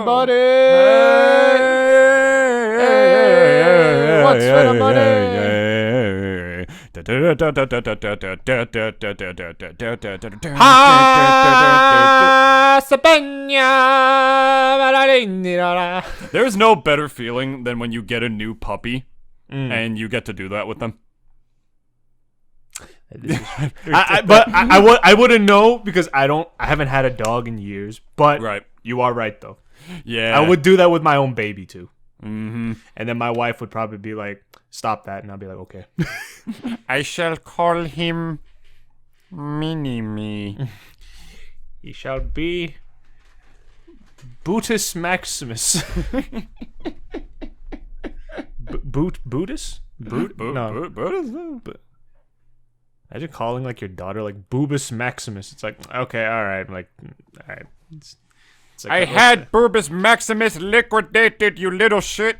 everybody. Hey, what's for the money? There's no better feeling than when you get a new puppy and you get to do that with them. I wouldn't know because I haven't had a dog in years. But right. You are right though. Yeah, I would do that with my own baby too. Mm-hmm. And then my wife would probably be like, "Stop that," and I'll be like, "Okay." I shall call him Mini-Me. He shall be Bootus Maximus. Bootus? Imagine calling like your daughter like Boobus Maximus. It's like, okay, all right. I'm like, all right. It's like, I had Boobus Maximus liquidated, you little shit.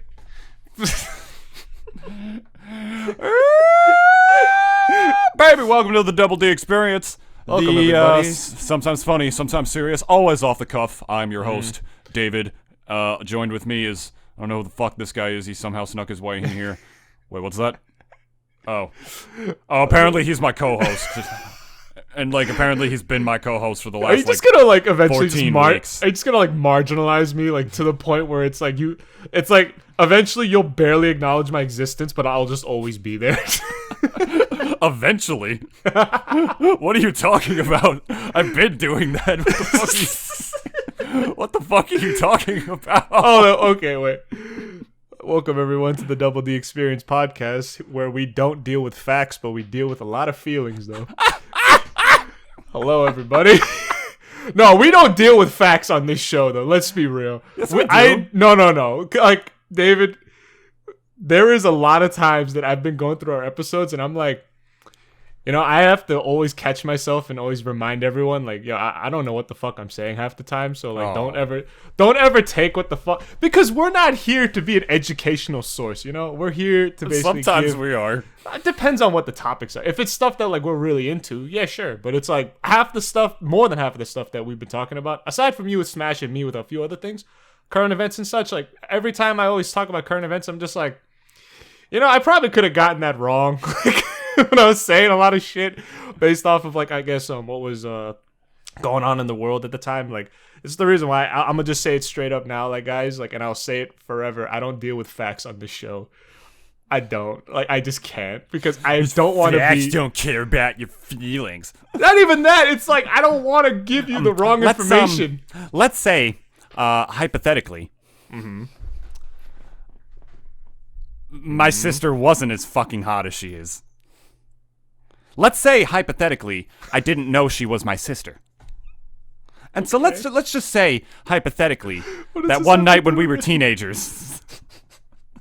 Baby, welcome to the Double D experience. Welcome, everybody. Sometimes funny, sometimes serious, always off the cuff. I'm your host, David. Joined with me is, I don't know who the fuck this guy is. He somehow snuck his way in here. Wait, what's that? Oh, apparently he's my co-host. And, like, apparently he's been my co-host for the last, Are you just gonna, like, eventually 14 weeks. Are you just gonna, like, marginalize me, like, to the point where it's like it's like, eventually you'll barely acknowledge my existence, but I'll just always be there. Eventually? What are you talking about? I've been doing that. What the fuck are you talking about? Oh, okay, wait. Welcome, everyone, to the Double D Experience podcast, where we don't deal with facts, but we deal with a lot of feelings, though. Hello, everybody. No, we don't deal with facts on this show, though. Let's be real. Yes, we do. No. Like, David, there is a lot of times that I've been going through our episodes, and I'm like, you know, I have to always catch myself and always remind everyone, like, yo, I don't know what the fuck I'm saying half the time, so, like, don't ever take what the fuck, because we're not here to be an educational source, you know? We're here to basically Sometimes we are. It depends on what the topics are. If it's stuff that, like, we're really into, yeah, sure, but it's, like, more than half of the stuff that we've been talking about, aside from you with Smash and me with a few other things, current events and such, like, every time I always talk about current events, I'm just like, you know, I probably could have gotten that wrong, when I was saying a lot of shit based off of, like, I guess what was going on in the world at the time. Like, it's the reason why I'm gonna just say it straight up now, like, guys, like, and I'll say it forever. I don't deal with facts on this show. I don't. Like, I just can't, because I don't want to be. Facts don't care about your feelings. Not even that. It's like, I don't want to give you the wrong information. Let's say, hypothetically, my sister wasn't as fucking hot as she is. Let's say, hypothetically, I didn't know she was my sister. And so let's just say, hypothetically, that one night when we were teenagers.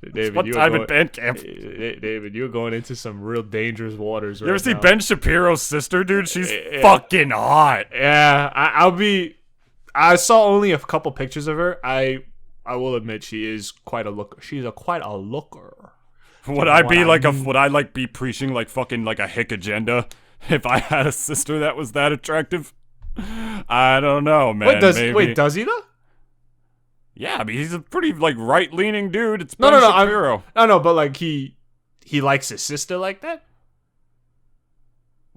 David, what time at band camp? David, you're going into some real dangerous waters right now. You ever see Ben Shapiro's sister, dude? She's fucking hot. Yeah, I saw only a couple pictures of her. I will admit she is quite a looker. She's quite a looker. Would I be preaching like fucking like a hick agenda if I had a sister that was that attractive? I don't know, man. Wait, does he though? Yeah, I mean he's a pretty like right leaning dude. It's no, Shapiro. No, but like he likes his sister like that?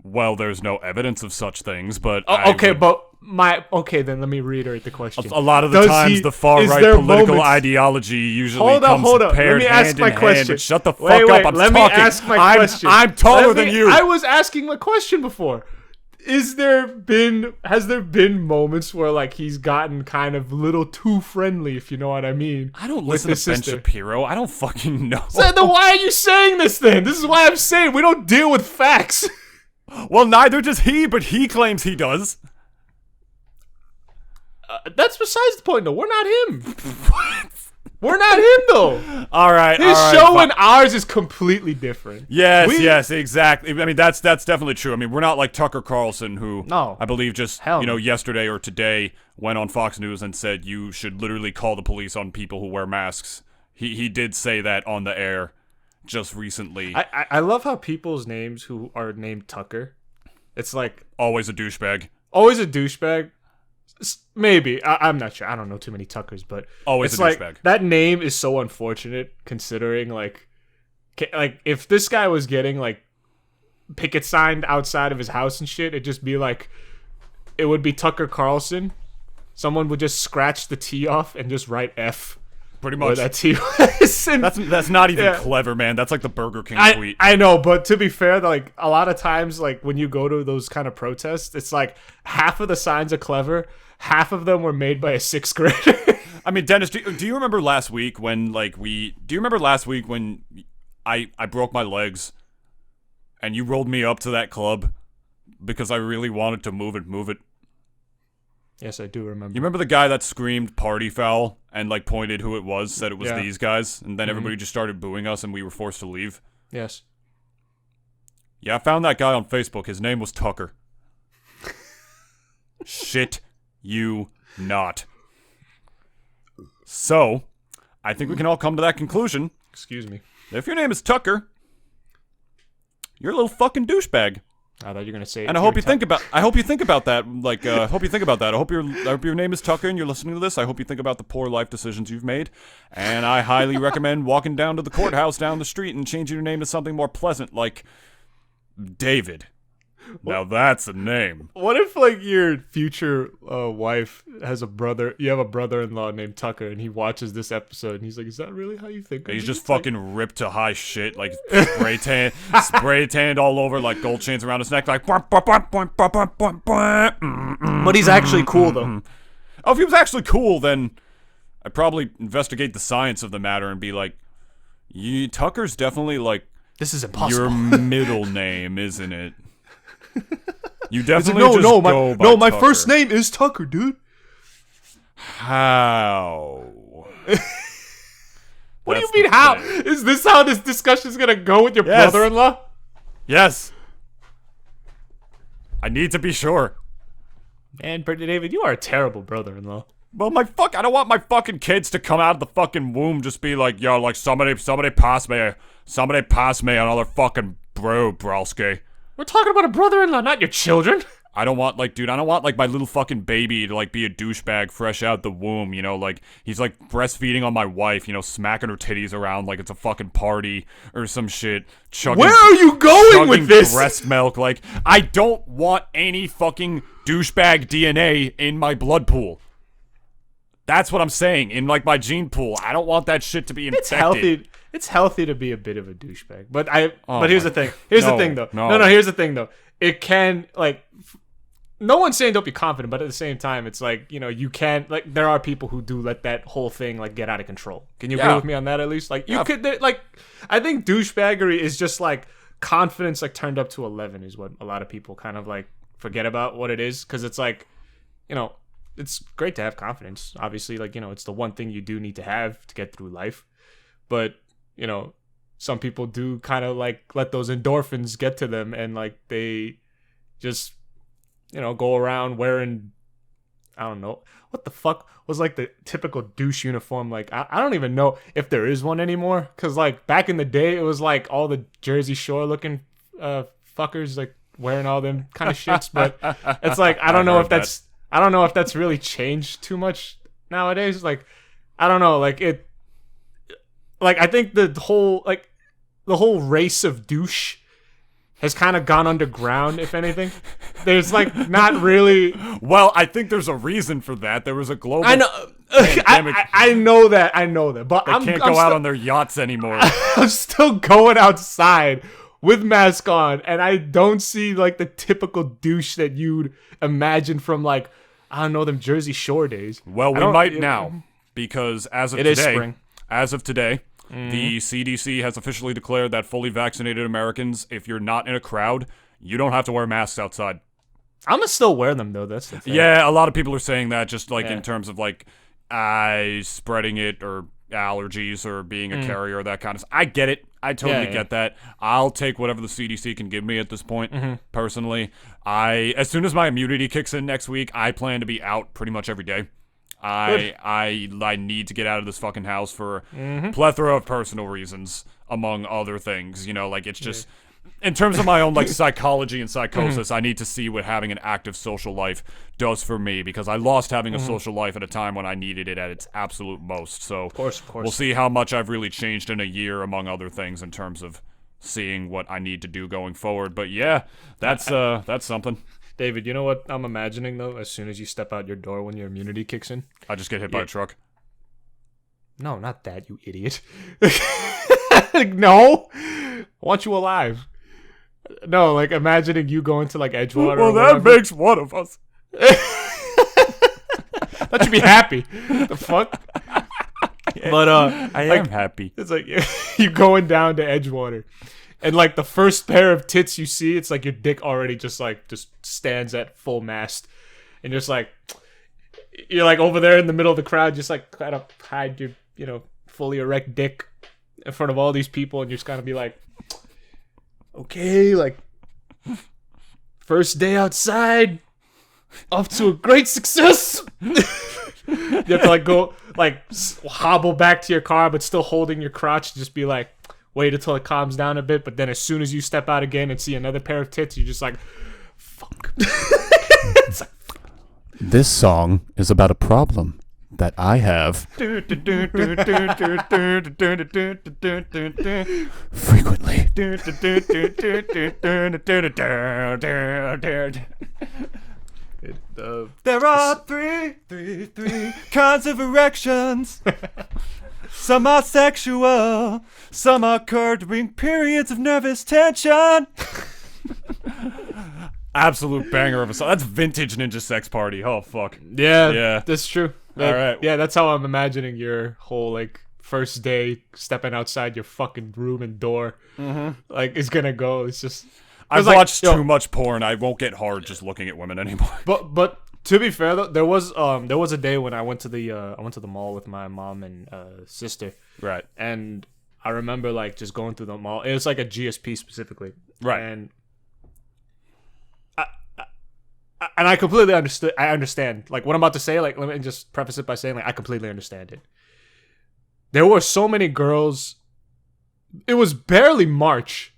Well, there's no evidence of such things, but then let me reiterate the question. A lot of the times, the far-right political ideology usually comes paired hand in hand. But shut the fuck up! I'm let talking. Me ask my question. I'm taller than you. I was asking my question before. Has there been moments where like he's gotten kind of a little too friendly, if you know what I mean? I don't listen to Ben Shapiro. I don't fucking know. So then why are you saying this then? This is why I'm saying we don't deal with facts. Well, neither does he, but he claims he does. That's besides the point, though. We're not him. What? We're not him, though. All right. His show and ours is completely different. Yes, exactly. I mean, that's definitely true. I mean, we're not like Tucker Carlson, who I believe just yesterday or today went on Fox News and said you should literally call the police on people who wear masks. He did say that on the air just recently. I love how people's names who are named Tucker, it's like always a douchebag. Always a douchebag. Maybe. I'm not sure. I don't know too many Tuckers, but Always it's a like douchebag. that name is so unfortunate considering like if this guy was getting like picket signed outside of his house and shit, it'd just be like it would be Tucker Carlson. Someone would just scratch the T off and just write F. Pretty Where much. that T was. And That's not even Yeah. clever, man. That's like the Burger King tweet. I know, but to be fair, like a lot of times, like when you go to those kind of protests, it's like half of the signs are clever, half of them were made by a 6th grader. I mean, Dennis, do you remember last week when I broke my legs and you rolled me up to that club because I really wanted to move it? Yes, I do remember. You remember the guy that screamed party foul and like pointed who it was, said it was Yeah. these guys, and then everybody just started booing us and we were forced to leave? Yes. Yeah, I found that guy on Facebook. His name was Tucker. Shit you not. So, I think we can all come to that conclusion. Excuse me. If your name is Tucker, you're a little fucking douchebag. I thought you were gonna say. And I hope you think about that. Like, I hope you think about that. I hope your name is Tucker and you're listening to this. I hope you think about the poor life decisions you've made. And I highly recommend walking down to the courthouse down the street and changing your name to something more pleasant, like David. Now that's a name. What if like your future wife has a brother? You have a brother-in-law named Tucker, and he watches this episode, and he's like, "Is that really how you think?" He's just fucking ripped to high shit, like spray tanned all over, like gold chains around his neck, like. But he's actually cool though. Oh, if he was actually cool, then I'd probably investigate the science of the matter and be like, Tucker's definitely like This is impossible. your middle name, isn't it? You definitely my first name is Tucker, dude. How? What do you mean how? Is this how this discussion is gonna go with your brother-in-law? Yes. I need to be sure. Man, David, you are a terrible brother-in-law. Well, I don't want my fucking kids to come out of the fucking womb just be like, yo, like somebody pass me another fucking broski. We're talking about a brother-in-law, not your children. I don't want my little fucking baby to like be a douchebag fresh out the womb, you know, like he's like breastfeeding on my wife, you know, smacking her titties around like it's a fucking party or some shit. Where are you going with this? Breast milk, like I don't want any fucking douchebag DNA in my blood pool. That's what I'm saying. In like my gene pool, I don't want that shit to be infected. It's healthy to be a bit of a douchebag, but here's the thing. Here's the thing, though. No. Here's the thing, though. It can like. No one's saying don't be confident, but at the same time, it's like, you know, you can't, like, there are people who do let that whole thing, like, get out of control. Can you agree with me on that, at least? Like, you could, like, I think douchebaggery is just, like, confidence, like, turned up to 11 is what a lot of people kind of, like, forget about what it is. Because it's, like, you know, it's great to have confidence. Obviously, like, you know, it's the one thing you do need to have to get through life. But, you know, some people do kind of, like, let those endorphins get to them and, like, they just... you know, go around wearing, I don't know, what the fuck was like the typical douche uniform? Like, I don't even know if there is one anymore. Cause like back in the day, it was like all the Jersey Shore looking fuckers like wearing all them kind of shits. But it's like, I don't know if that's really changed too much nowadays. Like, I don't know, like I think the whole race of douche has kind of gone underground, if anything. There's, like, not really... Well, I think there's a reason for that. There was a global pandemic. I know that, but they can't go out on their yachts anymore. I'm still going outside with mask on, and I don't see, like, the typical douche that you'd imagine from, like, I don't know, them Jersey Shore days. Well, we might now, because as of today... The CDC has officially declared that fully vaccinated Americans, if you're not in a crowd, you don't have to wear masks outside. I'm gonna still wear them though. That's the thing. Yeah, a lot of people are saying that just like in terms of like spreading it or allergies or being a carrier or that kind of stuff. I get it. I totally get that. I'll take whatever the CDC can give me at this point. Personally, as soon as my immunity kicks in next week, I plan to be out pretty much every day. I need to get out of this fucking house for a plethora of personal reasons, among other things. You know, like it's just in terms of my own like psychology and psychosis, I need to see what having an active social life does for me, because I lost having a social life at a time when I needed it at its absolute most. So Of course. we'll see how much I've really changed in a year, among other things, in terms of seeing what I need to do going forward. But yeah, that's something. David, you know what I'm imagining, though? As soon as you step out your door when your immunity kicks in? I just get hit by a truck. No, not that, you idiot. No. I want you alive. No, like, imagining you going to, like, Edgewater. Well, that makes one of us. That should be happy. The fuck? But, I am happy. It's like, you going down to Edgewater. And, like, the first pair of tits you see, it's like your dick already just stands at full mast. And you're just like, you're like over there in the middle of the crowd, just like kind of hide your, fully erect dick in front of all these people. And you're just kind of be like, okay, like, first day outside, off to a great success. You have to, like, go, like, hobble back to your car, but still holding your crotch. Just be like, wait until it calms down a bit, but then as soon as you step out again and see another pair of tits, you're just like, fuck. It's like, this song is about a problem that I have frequently. There are three kinds of erections. Some are sexual, some are occur during periods of nervous tension. Absolute banger of a song. That's vintage Ninja Sex Party. Oh, fuck. yeah, that's true. All right. Yeah, that's how I'm imagining your whole, like, first day stepping outside your fucking room and door. Like, is gonna go. It's just... I've watched too much porn. I won't get hard just looking at women anymore. But to be fair though, there was a day when I went to the mall with my mom and sister. Right. And I remember, like, just going through the mall. It was like a GSP specifically. Right. And I completely understood. I understand. Like, what I'm about to say, like, let me just preface it by saying, like, I completely understand it. There were so many girls. It was barely March.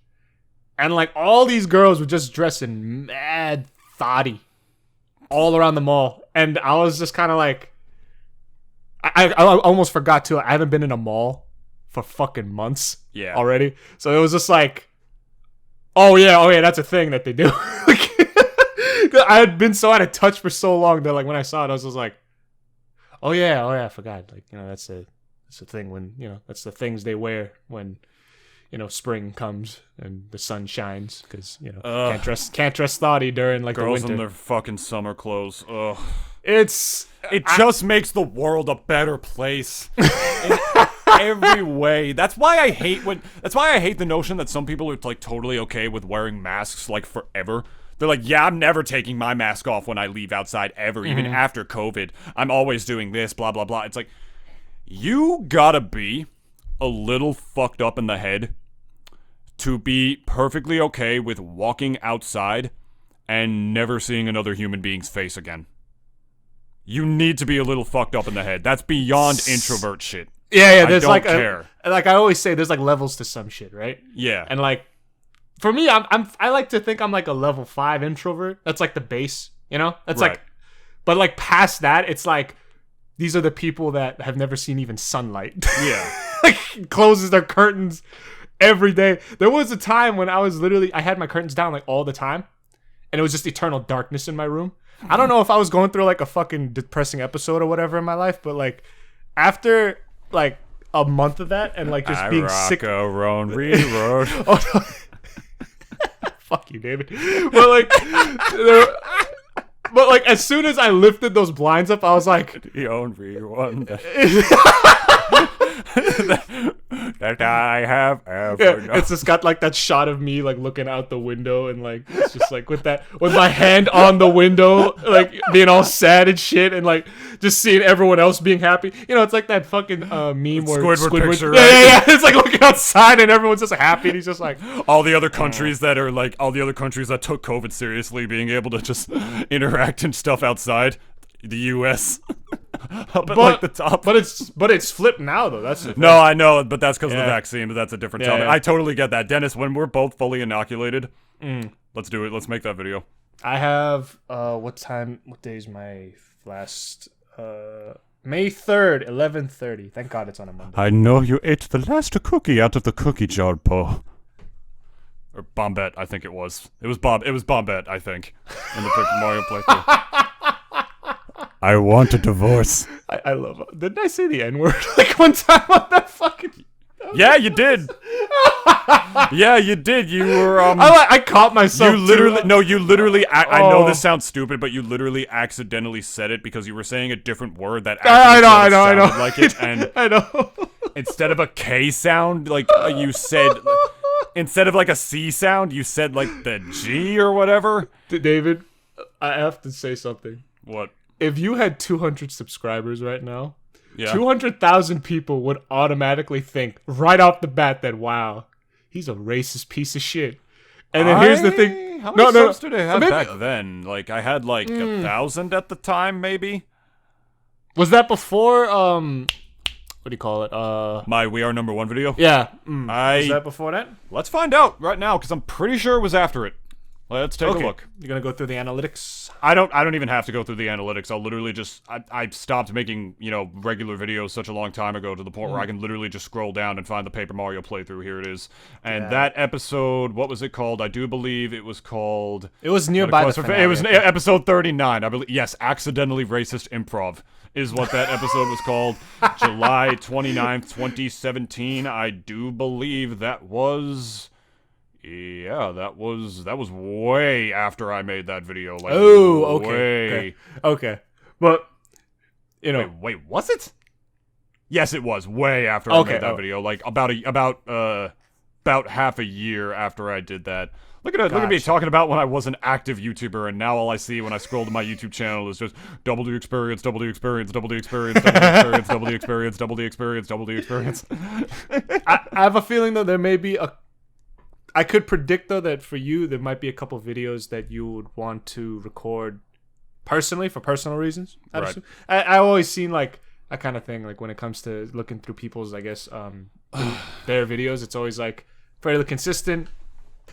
And, like, all these girls were just dressing mad thotty all around the mall. And I was just kind of like, I almost forgot to. I haven't been in a mall for fucking months already. So it was just like, oh yeah, that's a thing that they do. I had been so out of touch for so long that, like, when I saw it, I was just like, oh yeah, I forgot. Like, that's a thing when, that's the things they wear when, spring comes and the sun shines, because, can't dress thotty during, like, girls the winter. in their fucking summer clothes. Ugh. It just makes the world a better place in every way. That's why I hate the notion that some people are, like, totally okay with wearing masks, like, forever. They're like, yeah, I'm never taking my mask off when I leave outside ever, even after COVID. I'm always doing this, blah, blah, blah. It's like, you gotta be a little fucked up in the head to be perfectly okay with walking outside and never seeing another human being's face again. You need to be a little fucked up in the head. That's beyond introvert shit. Yeah. There's I don't care. Like I always say, there's, like, levels to some shit, right? Yeah. And, like, for me, I like to think I'm, like, a level 5 introvert. That's, like, the base, That's right. like, but, like, past that, it's like, these are the people that have never seen even sunlight. Yeah. Like, closes their curtains every day. There was a time when I had my curtains down, like, all the time, and it was just eternal darkness in my room. I don't know if I was going through, like, a fucking depressing episode or whatever in my life, but, like, after, like, a month of that and, like, just being sick. Road. Oh, no. Fuck you, David. But, like, as soon as I lifted those blinds up, I was like, the only one that I have ever known. It's just got, like, that shot of me, like, looking out the window, and, like, it's just like with my hand on the window, like, being all sad and shit, and, like, just seeing everyone else being happy. It's like that fucking meme where Squidward picture, yeah, right? yeah. It's like looking outside and everyone's just happy, and he's just like, all the other countries that took COVID seriously being able to just interact and stuff outside. The U.S. up at like the top. But it's flipped now though. That's the thing. No, I know, but that's because of the Yeah. vaccine. But that's a different Yeah, topic. yeah. I totally get that, Dennis. When we're both fully inoculated, let's do it. Let's make that video. I have what day is my last May 3rd, 11:30. Thank God it's on a Monday. I know you ate the last cookie out of the cookie jar, Poe. Or Bombette, I think it was. It was Bombette, I think, in the Paper Mario playthrough. I want a divorce. I love it. Didn't I say the N-word like one time on that fucking... Yeah, you did. Yeah, you did. You were I caught myself. You literally too. no. You literally. I know Oh. this sounds stupid, but you literally accidentally said it because you were saying a different word that I actually know. sounded like it, and I know. instead of a K sound, like you said, instead of like a C sound, you said like the G or whatever. David, I have to say something. What? If you had 200 subscribers right now, Yeah. 200,000 people would automatically think right off the bat that, wow, he's a racist piece of shit. And then here's the thing. How many subs did I have Maybe- back then? Like I had like 1,000 at the time, maybe. Was that before, what do you call it? My We Are Number One video. Yeah. I Was that before that? let's find out right now because I'm pretty sure it was after it. Let's take a look. You're going to go through the analytics? I don't even have to go through the analytics. I'll literally just I stopped making, regular videos such a long time ago to the point where I can literally just scroll down and find the Paper Mario playthrough. Here it is. And that episode, what was it called? I do believe it was called It was nearby the finale, It was I think. episode 39. I believe yes, accidentally racist improv is what that episode was called. July 29th, 2017. I do believe that was yeah, that was way after I made that video. Like, Oh, okay. Way. Okay. But, you know. Wait, was it? Yes, it was way after I made that video. Like about half a year after I did that. Look at me Gotcha. talking about when I was an active YouTuber, and now all I see when I scroll to my YouTube channel is just Double D experience, Double D experience, Double D experience, Double D experience, Double D experience, Double D experience, Double D experience. I have a feeling, though, there may be I could predict, though, that for you, there might be a couple videos that you would want to record personally for personal reasons. Right. I always seen, like, that kind of thing, like, when it comes to looking through people's, I guess, their videos, it's always, like, fairly consistent.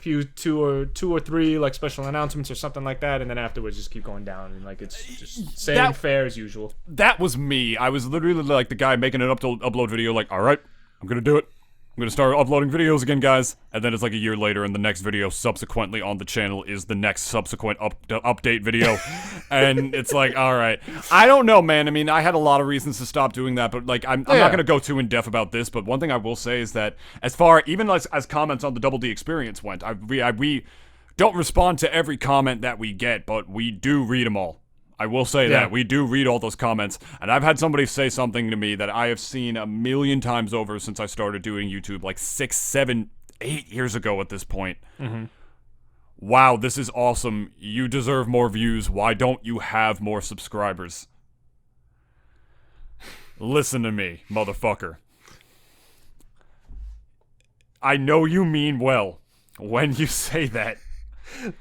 Two or three like special announcements or something like that, and then afterwards just keep going down, and like it's just same fare as usual. That was me. I was literally like the guy making an upload video, like, all right, I'm gonna do it. I'm gonna start uploading videos again, guys. And then it's like a year later, and the next video subsequently on the channel is the next subsequent update video. And it's like, all right. I don't know, man. I mean, I had a lot of reasons to stop doing that, but like, I'm not gonna go too in depth about this. But one thing I will say is that as far even as comments on the Double D experience went, we don't respond to every comment that we get, but we do read them all. I will say that. We do read all those comments, and I've had somebody say something to me that I have seen a million times over since I started doing YouTube, like 6, 7, 8 years ago at this point. Wow, this is awesome. You deserve more views. Why don't you have more subscribers? Listen to me, motherfucker. I know you mean well when you say that.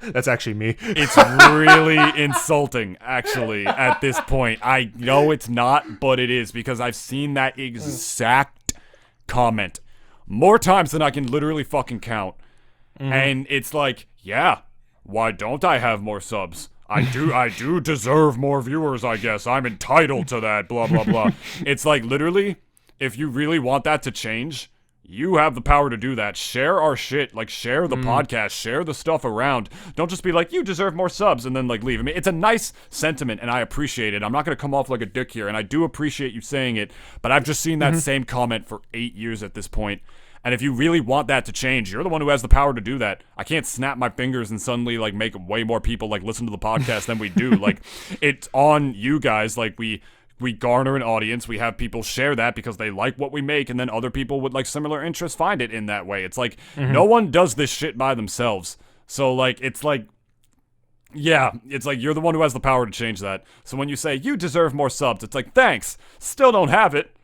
That's actually me. It's really insulting, actually, at this point. I know it's not, but it is, because I've seen that exact comment more times than I can literally fucking count. And it's like, yeah, why don't I have more subs? I do deserve more viewers, I guess. I'm entitled to that, blah, blah, blah. It's like, literally, if you really want that to change, you have the power to do that. Share our shit. Like, share the podcast. Share the stuff around. Don't just be like, you deserve more subs, and then, like, leave. I mean, it's a nice sentiment, and I appreciate it. I'm not going to come off like a dick here, and I do appreciate you saying it, but I've just seen that same comment for 8 years at this point. And if you really want that to change, you're the one who has the power to do that. I can't snap my fingers and suddenly, like, make way more people, like, listen to the podcast than we do. Like, it's on you guys. Like, we garner an audience, we have people share that because they like what we make, and then other people with like similar interests find it in that way. It's like, no one does this shit by themselves. So like, it's like, yeah, it's like you're the one who has the power to change that. So when you say, you deserve more subs, it's like, thanks. Still don't have it,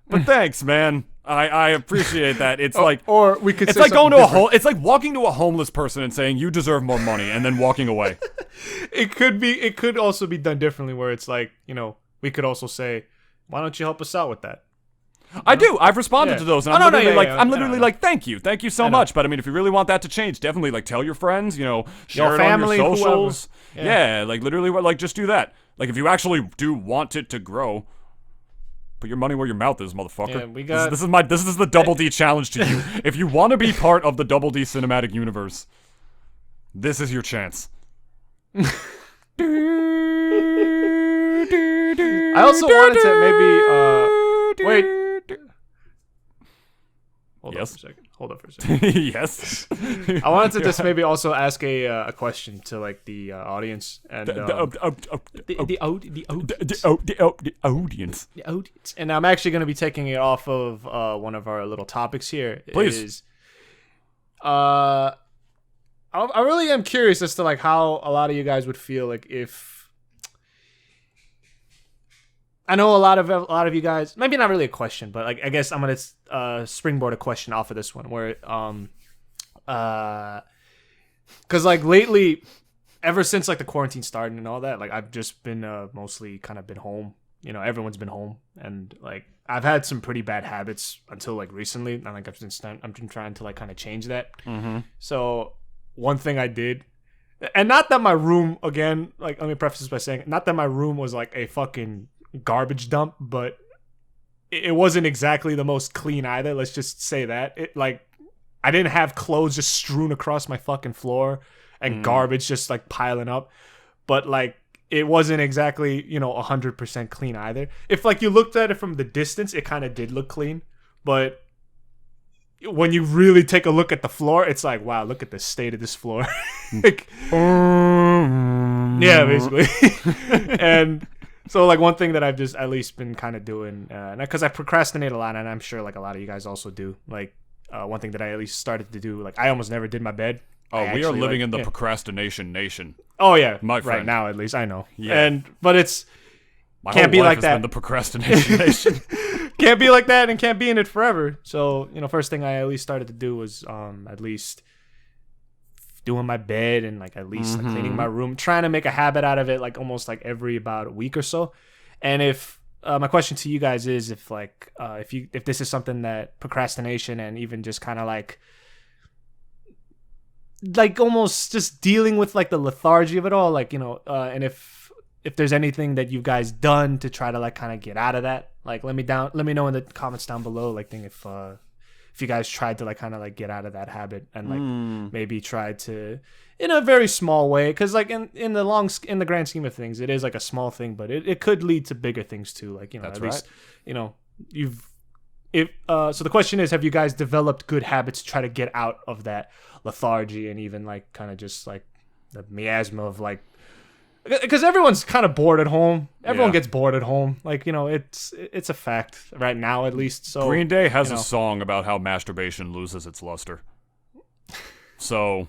but thanks, man. I appreciate that. It's like, or we could it's say like going to something it's like walking to a homeless person and saying, you deserve more money, and then walking away. it could also be done differently, where it's like, you know, we could also say, why don't you help us out with that? I do. I've responded to those, and I'm literally like, thank you so much. But I mean, if you really want that to change, definitely like tell your friends, share it family, on your socials. Yeah, like literally, like just do that. Like if you actually do want it to grow, put your money where your mouth is, motherfucker. Yeah, this is the Double D challenge to you. If you want to be part of the Double D cinematic universe, this is your chance. I also wanted to maybe wait. Hold on for a second. Yes. I wanted to just maybe also ask a question to like the audience and the audience. And I'm actually going to be taking it off of one of our little topics here. Please. I really am curious as to like how a lot of you guys would feel like if. I know a lot of you guys, maybe not really a question, but like I guess I'm gonna springboard a question off of this one where because like lately, ever since like the quarantine started and all that, like I've just been mostly kind of been home. Everyone's been home, and like I've had some pretty bad habits until like recently, and like I've been trying to like kind of change that. Mm-hmm. So one thing I did. And not that my room, again, like let me preface this by saying, not that my room was like a fucking garbage dump, but it wasn't exactly the most clean either. Let's just say that. It like I didn't have clothes just strewn across my fucking floor and garbage just like piling up, but like it wasn't exactly 100% clean either. If like you looked at it from the distance, it kind of did look clean, but when you really take a look at the floor, it's like, wow, look at the state of this floor. Like, yeah, basically. And so like one thing that I've just at least been kind of doing, because I procrastinate a lot, and I'm sure like a lot of you guys also do. Like one thing that I at least started to do, like I almost never did my bed. We are living in the procrastination nation. Oh yeah, my friend. Right now at least I know. Yeah, but it's my can't whole be life like has that. Been the procrastination nation. Can't be like that, and can't be in it forever. So first thing I at least started to do was at least doing my bed and like at least like, cleaning my room, trying to make a habit out of it, like almost like every about a week or so. And if my question to you guys is if like if this is something that procrastination and even just kind of like almost just dealing with like the lethargy of it all, like and if there's anything that you guys done to try to like kind of get out of that, like let me know in the comments down below, like if you guys tried to like kind of like get out of that habit and like maybe tried to in a very small way, because like in the grand scheme of things, it is like a small thing, but it could lead to bigger things too. Like That's at right. least so the question is, have you guys developed good habits to try to get out of that lethargy and even like kind of just like the miasma of like, because everyone's kind of bored at home. Everyone gets bored at home. Like, it's a fact right now, at least. So Green Day has a song about how masturbation loses its luster. So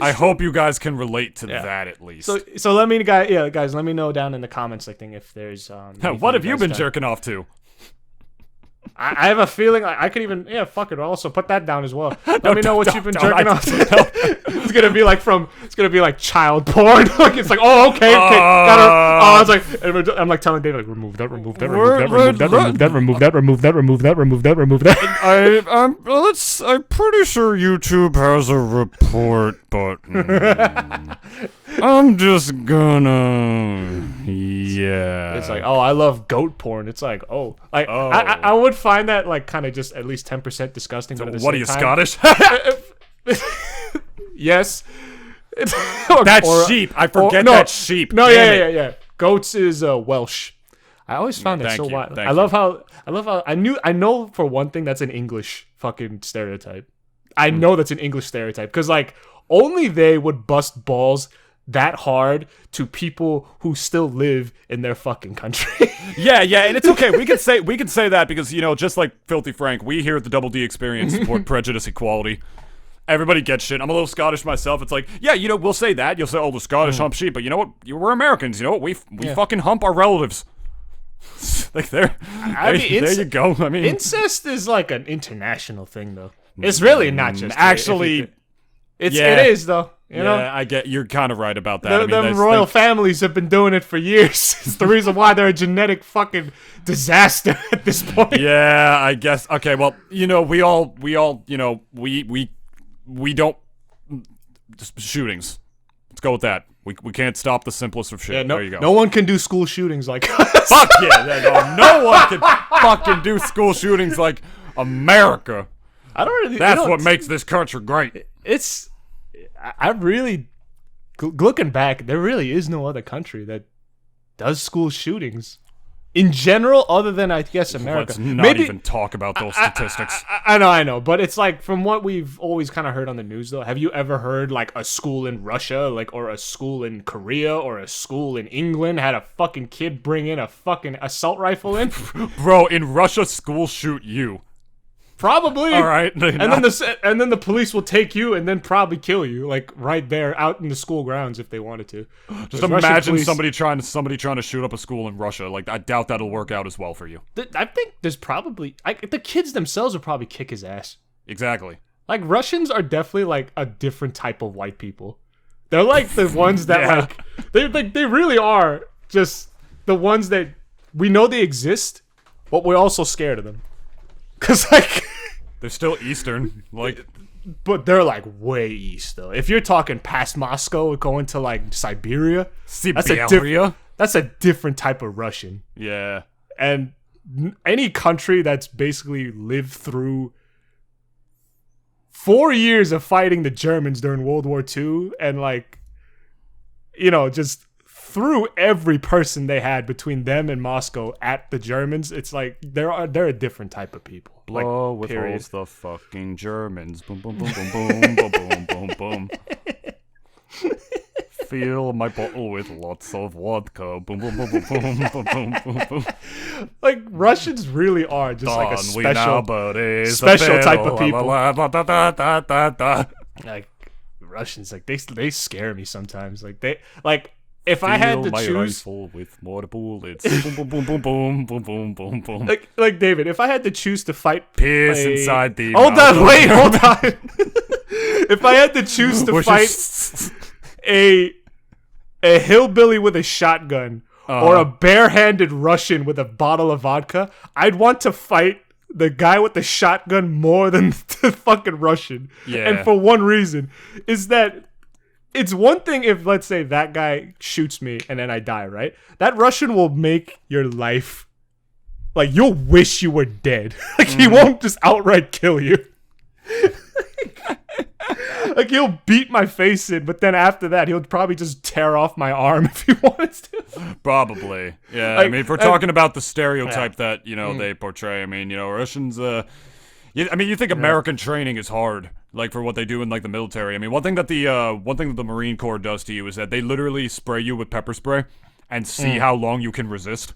I hope you guys can relate to that at least. So let me, guys, let me know down in the comments, like, if there's what have you been jerking off to? I have a feeling I could even fuck it. Also put that down as well. Let me know what you've been jerking off to. It's gonna be like child porn. Like it's like, oh okay. I was like, I'm like telling David, like, remove that. I'm pretty sure YouTube has a report button. I'm just gonna It's like, oh, I love goat porn. It's like, I would find that like kind of just at least 10% disgusting. But at the what same are you, time, Scottish? Yes. That's sheep. I forget that's sheep. No, yeah. Goats is Welsh. I always found that so wild. I love how I know for one thing that's an English fucking stereotype. I know that's an English stereotype because like only they would bust balls that hard to people who still live in their fucking country. yeah, and it's okay. We can say that because just like Filthy Frank, we here at the Double D Experience support prejudice equality. Everybody gets shit. I'm a little Scottish myself. It's like, we'll say that. You'll say, oh, the Scottish hump sheep, but you know what? We're Americans. You know what? We fucking hump our relatives. Like there you go. I mean, incest is like an international thing, though. It's really not just actually. It is though. You know? I get you're kind of right about that. Them royal families have been doing it for years. It's the reason why they're a genetic fucking disaster at this point. Yeah, I guess. Okay, well, we all, we don't just shootings. Let's go with that. We can't stop the simplest of shit. Yeah, there you go. No one can do school shootings like us. Fuck yeah, no one can fucking do school shootings like America. I don't really. That's what makes this country great. I really, looking back, there really is no other country that does school shootings in general, other than I guess America. Let's not even talk about those statistics. I know, but it's like from what we've always kind of heard on the news, though. Have you ever heard like a school in Russia, or a school in Korea, or a school in England had a fucking kid bring in a fucking assault rifle in? Bro, in Russia, schools shoot you. Probably. All right. And then the police will take you and then probably kill you, like right there out in the school grounds if they wanted to. Just imagine somebody trying to shoot up a school in Russia. Like, I doubt that'll work out as well for you. I think there's probably the kids themselves will probably kick his ass. Exactly. Like, Russians are definitely like a different type of white people. They're like the ones that they really are just the ones that we know they exist, but we're also scared of them. Cause like they're still Eastern, like, but they're like way east though. If you're talking past Moscow, going to like Siberia, that's a different type of Russian. Yeah, and any country that's basically lived through 4 years of fighting the Germans during World War II, and like, just threw every person they had between them and Moscow at the Germans. It's like they're a different type of people. Blow like, with all the fucking Germans. Boom, boom, boom, boom, boom, boom, boom, boom, boom. Fill my bottle with lots of vodka. Boom, boom, boom, boom, boom, boom, boom, boom, boom. Like, Russians really are just like a special type of people. Like, Russians, like they scare me sometimes. If I had to choose, rifle with more bullets. Boom, boom, boom, boom, boom, boom, boom, boom, boom. Like David, if I had to choose to fight, piss inside the. Hold on. If I had to choose to fight a hillbilly with a shotgun or a barehanded Russian with a bottle of vodka, I'd want to fight the guy with the shotgun more than the fucking Russian. Yeah. And for one reason, is that. It's one thing if, let's say, that guy shoots me and then I die, right? That Russian will make your life, like, you'll wish you were dead. Like, he won't just outright kill you. Like, he'll beat my face in, but then after that, he'll probably just tear off my arm if he wanted to. Probably. Yeah, like, I mean, if we're talking about the stereotype that, they portray, I mean, Russians, you think American training is hard, like, for what they do in, like, the military. I mean, one thing that the Marine Corps does to you is that they literally spray you with pepper spray and see how long you can resist.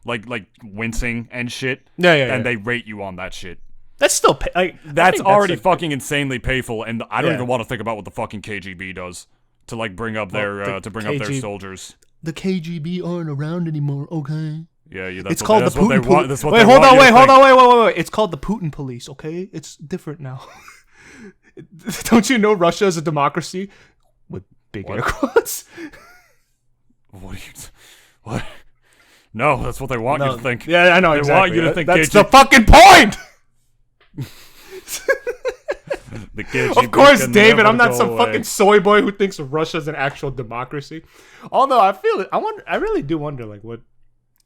Like wincing and shit. Yeah. And they rate you on that shit. That's still that's already fucking insanely painful, and I don't even want to think about what the fucking KGB does to like bring up their their soldiers. The KGB aren't around anymore, okay? Yeah, it's called the Putin police. Wait, hold on. It's called the Putin police, okay? It's different now. Don't you know Russia is a democracy with big air quotes? What? No, that's what they want you to think. Yeah, I know. They want you to think that's the fucking point. The KGB of course, David. I'm not some fucking soy boy who thinks Russia's an actual democracy. Although I feel it. I really do wonder, like, what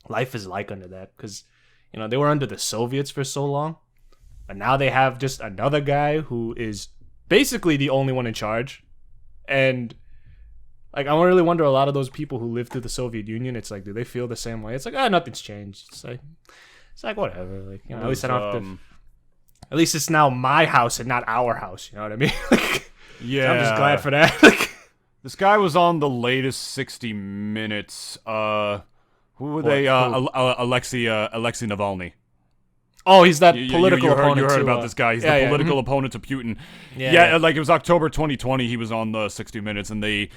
life is like under that, because they were under the Soviets for so long, but now they have just another guy who is basically the only one in charge, and like I really wonder, a lot of those people who lived through the Soviet Union, it's like, do they feel the same way? It's like, nothing's changed. It's like whatever. Like, at least I don't have to. At least it's now my house and not our house. You know what I mean? Yeah. I'm just glad for that. This guy was on the latest 60 Minutes. Who were they? Alexei Navalny. Oh, he's that political opponent. You heard about this guy. He's the political opponent to Putin. Yeah, like it was October 2020. He was on the 60 Minutes, and they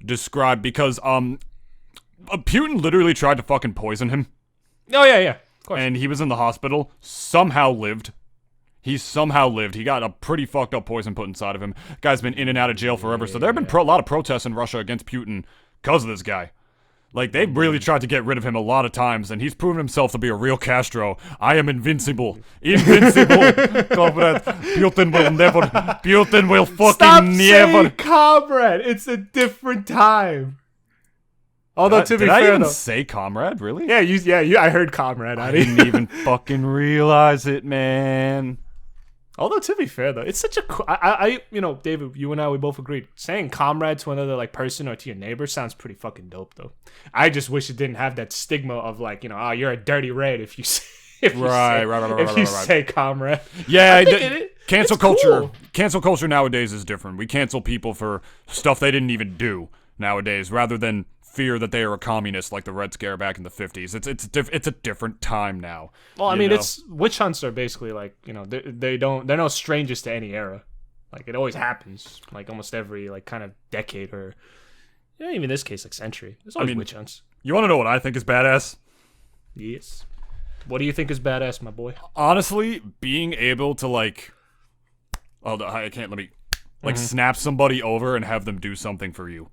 described, because Putin literally tried to fucking poison him. Oh yeah, of course. And he was in the hospital. Somehow lived. He's somehow lived. He got a pretty fucked up poison put inside of him. Guy's been in and out of jail forever. So there have been a lot of protests in Russia against Putin because of this guy. Like, they really tried to get rid of him a lot of times, and he's proven himself to be a real Castro. I am invincible. Invincible. Comrade. Putin will fucking Stop never. saying comrade. It's a different time. Although, to be Did fair, I even though, say comrade? Really? I heard comrade. I didn't even fucking realize it, man. Although, to be fair, though, it's such a David, you and I, we both agreed. Saying comrade to another like person or to your neighbor sounds pretty fucking dope, though. I just wish it didn't have that stigma of like, you're a dirty red if you say say comrade. Yeah, cancel it's culture. cool. Cancel culture nowadays is different. We cancel people for stuff they didn't even do nowadays, rather than fear that they are a communist like the Red Scare back in the 50s. It's a different time now. Well, I mean, it's witch hunts are basically like, they're no strangers to any era. Like, it always happens, like almost every like kind of decade or even in this case like century. There's always witch hunts. You want to know what I think is badass? Yes. What do you think is badass, my boy? Honestly, being able to like, I can't, let me snap somebody over and have them do something for you.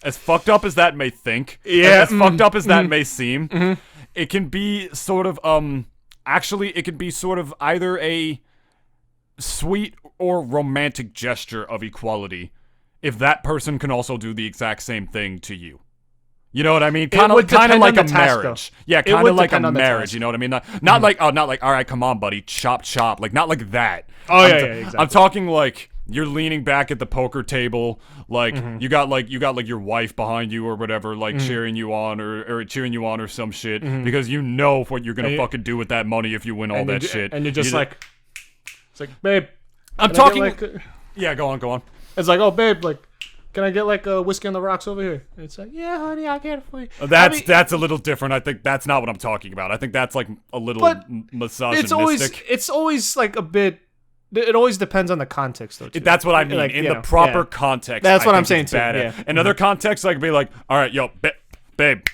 As fucked up as that may think, as fucked up as that may seem, it can be sort of, it can be sort of either a sweet or romantic gesture of equality if that person can also do the exact same thing to you. You know what I mean? Kind of like a marriage. Yeah, kind of like a marriage. You know what I mean? Not like, all right, come on, buddy, chop. Like, not like that. Oh, exactly. I'm talking like, you're leaning back at the poker table, like you got your wife behind you or whatever, like cheering you on or cheering you on or some shit, because you know what you're gonna fucking do with that money if you win all that shit. And you're just like, it's like, babe, I'm talking. Yeah, go on. It's like, oh, babe, like, can I get like a whiskey on the rocks over here? And it's like, yeah, honey, I'll get it for you. That's a little different. I think that's not what I'm talking about. I think that's like a little misogynistic. It's always like a bit. It always depends on the context, though. Too. That's what I mean. In the proper context, that's what I'm saying too. Yeah. In other contexts, I could be like, "All right, yo, babe,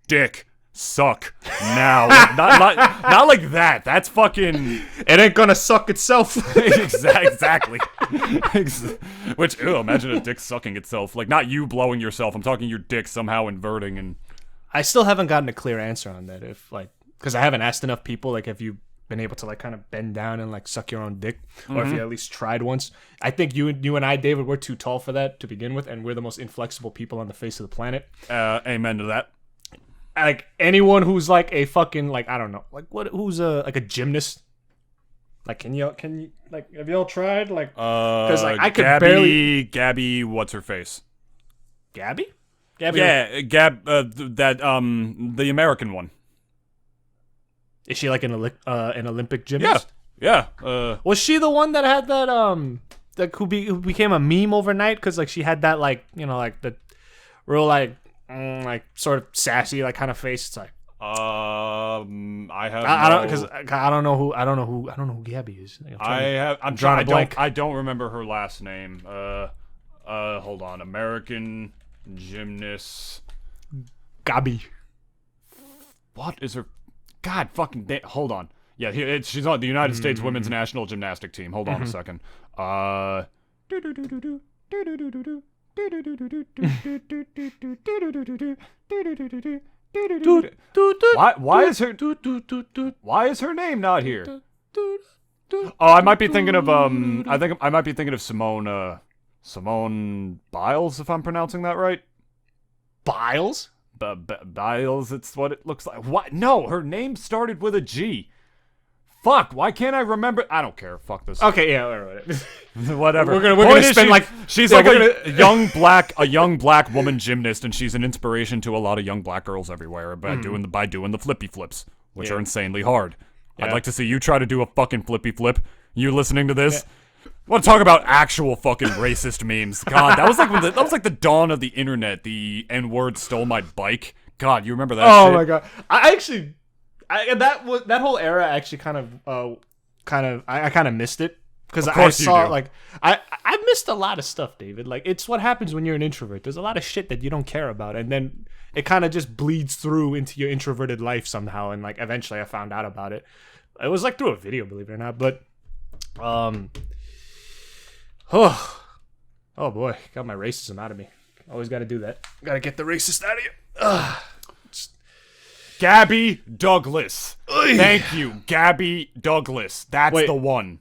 dick, suck now." Like, not like that. That's fucking. It ain't gonna suck itself. Exactly. Which, imagine a dick sucking itself. Like, not you blowing yourself. I'm talking your dick somehow inverting and. I still haven't gotten a clear answer on that. Because I haven't asked enough people. Like, have you been able to like kind of bend down and like suck your own dick, or if you at least tried once? I think you and I, David, we're too tall for that to begin with, and we're the most inflexible people on the face of the planet. Amen to that. Like anyone who's like a fucking like I don't know like who's a gymnast. Like can you like have y'all tried like because like I could Gabby what's her face? Gabby? Yeah, the American one. Is she like an Olympic gymnast? Yeah. Was she the one that had that who became a meme overnight because like she had that like like the real like sort of sassy like kind of face? It's like I don't know who Gabby is. I'm drawing a blank. I don't remember her last name. Hold on. American gymnast. Gabby. What is her? God fucking hold on. Yeah, she's on the United States Women's National Gymnastic Team. Hold on a second. Why is her name not here? Oh, I might be thinking of I think I might be thinking of Simone Biles, if I'm pronouncing that right. Biles? Biles, it's what it looks like. What? No, her name started with a G. Fuck, why can't I remember? I don't care. Fuck this. Okay, yeah, whatever. We're gonna spend she's like a young black woman gymnast, and she's an inspiration to a lot of young black girls everywhere by doing the flippy flips, which are insanely hard. Yeah. I'd like to see you try to do a fucking flippy flip. You listening to this? Yeah. I want to talk about actual fucking racist memes. God, that was like the dawn of the internet. The N-word stole my bike. God, you remember that shit? Oh my god. That whole era actually kind of missed it because I saw like I missed a lot of stuff, David. Like it's what happens when you're an introvert. There's a lot of shit that you don't care about, and then it kind of just bleeds through into your introverted life somehow. And like eventually, I found out about it. It was like through a video, believe it or not. But oh boy, got my racism out of me. Always got to do that. Got to get the racist out of you. Gabby Douglas. Thank you, Gabby Douglas. That's the one.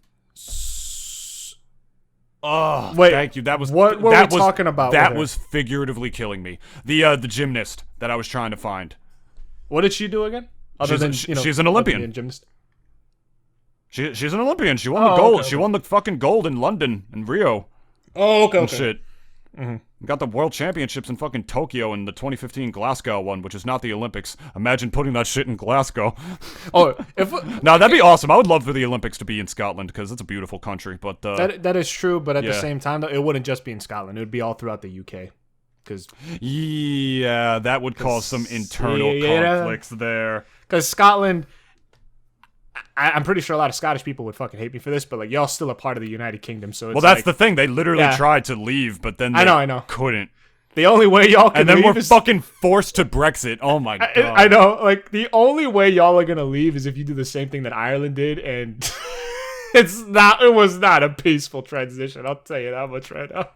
Oh, wait, thank you. That was what were we talking about? That was figuratively killing me. The gymnast that I was trying to find. What did she do again? She's an Olympian. Gymnast. She's an Olympian. She won the gold. Okay. She won the fucking gold in London and Rio. Oh, okay. Shit. Got the world championships in fucking Tokyo and the 2015 Glasgow one, which is not the Olympics. Imagine putting that shit in Glasgow. Now that'd be awesome. I would love for the Olympics to be in Scotland because it's a beautiful country. But that is true. But at the same time, though, it wouldn't just be in Scotland. It would be all throughout the UK. That would cause some internal conflicts there. Because Scotland, I'm pretty sure a lot of Scottish people would fucking hate me for this, but like y'all still a part of the United Kingdom, so it's that's the thing. They literally tried to leave, but then they I know. couldn't. The only way y'all can leave we're fucking forced to Brexit. Oh my god. I know. Like the only way y'all are gonna leave is if you do the same thing that Ireland did, and it was not a peaceful transition. I'll tell you that much right now.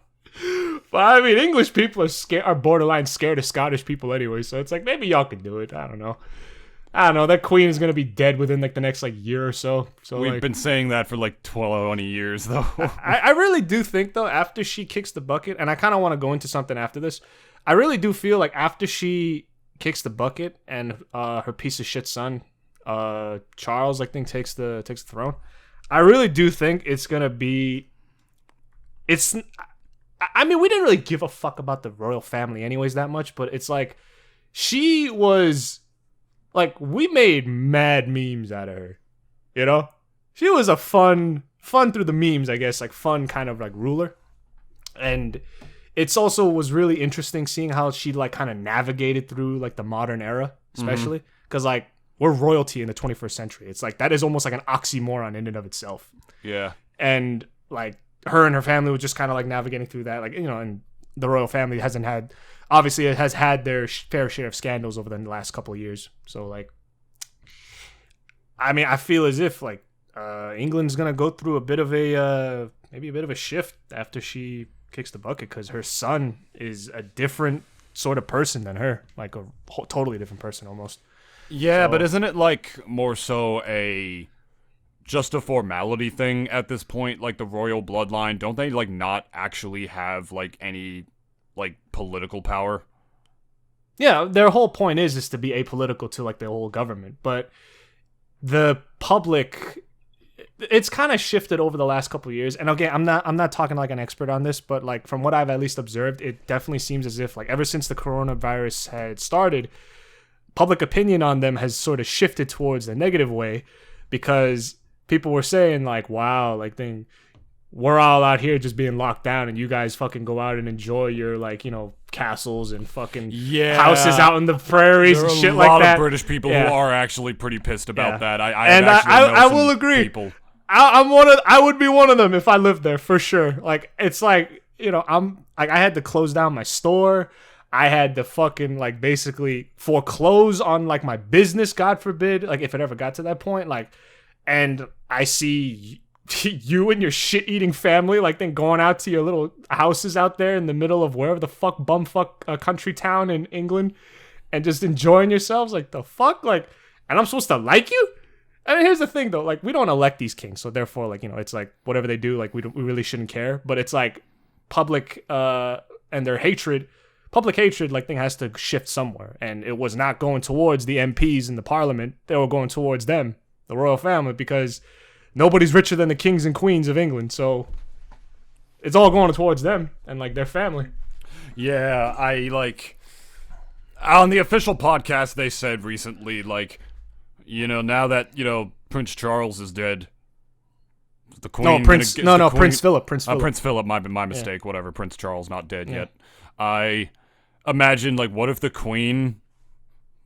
But I mean, English people are borderline scared of Scottish people anyway, so it's like maybe y'all can do it. I don't know. That queen is gonna be dead within like the next like year or so. So we've been saying that for like 20 years though. I really do think though, after she kicks the bucket, and I kind of want to go into something after this. I really do feel like after she kicks the bucket and her piece of shit son, Charles, I think takes the throne. I really do think it's gonna be. I mean, we didn't really give a fuck about the royal family anyways that much, but it's like she was. Like, we made mad memes out of her, you know? She was a fun through the memes, I guess, like fun kind of like ruler. And it's also was really interesting seeing how she like kind of navigated through like the modern era, especially. Because like, we're royalty in the 21st century. It's like, that is almost like an oxymoron in and of itself. Yeah. And like, her and her family were just kind of like navigating through that. Like, you know, and the royal family obviously it has had their fair share of scandals over the last couple of years. So like, I mean, I feel as if like England's gonna go through a bit of maybe a bit of a shift after she kicks the bucket, because her son is a different sort of person than her, like a totally different person almost. Yeah, but isn't it like more so just a formality thing at this point? Like the royal bloodline, don't they like not actually have like any like political power? Yeah, their whole point is to be apolitical to like the whole government, but the public, it's kind of shifted over the last couple of years. And again, I'm not talking like an expert on this, but like from what I've at least observed, it definitely seems as if like ever since the coronavirus had started, public opinion on them has sort of shifted towards the negative way, because people were saying like, wow, like we're all out here just being locked down, and you guys fucking go out and enjoy your like, you know, castles and fucking houses out in the prairies and shit like that. There are a lot of British people who are actually pretty pissed about that. I will agree. People. I would be one of them if I lived there for sure. Like, it's like, you know, I'm like, I had to close down my store. I had to fucking like basically foreclose on like my business, God forbid, like if it ever got to that point. Like, and I see you and your shit-eating family, like, then going out to your little houses out there in the middle of wherever the fuck bumfuck country town in England, and just enjoying yourselves, like, the fuck, like, and I'm supposed to like you? I mean, here's the thing, though, like, we don't elect these kings, so therefore, like, you know, it's like, whatever they do, like, we really shouldn't care, but it's like, public, and their hatred, public hatred, like, thing has to shift somewhere, and it was not going towards the MPs in the parliament, they were going towards them, the royal family, because nobody's richer than the kings and queens of England, so it's all going towards them and like their family. Yeah, I like on the official podcast they said recently, like, you know, now that, you know, Prince Charles is dead, the Queen. Prince Philip. Prince Philip. My mistake. Whatever. Prince Charles not dead yet. I imagine, like, what if the Queen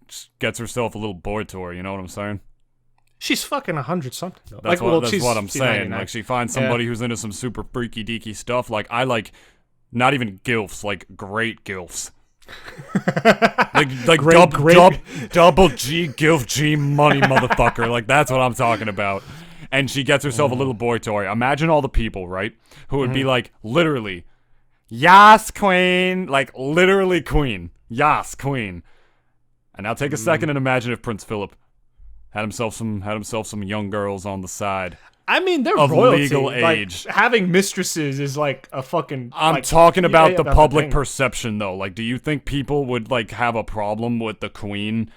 just gets herself a little boy tour? You know what I'm saying? She's fucking 100-something. That's what I'm saying. 99. Like, she finds somebody who's into some super freaky deaky stuff. Like, I like not even GILFs, like great GILFs. like double G GILF G money motherfucker. Like that's what I'm talking about. And she gets herself a little boy toy. Imagine all the people, right, who would be like literally, yas queen, like literally queen, yas queen. And now take a second and imagine if Prince Philip had himself some young girls on the side. I mean, they're of royalty. legal age. Like, having mistresses is like a fucking. I'm talking about the public perception, though. Like, do you think people would like have a problem with the queen,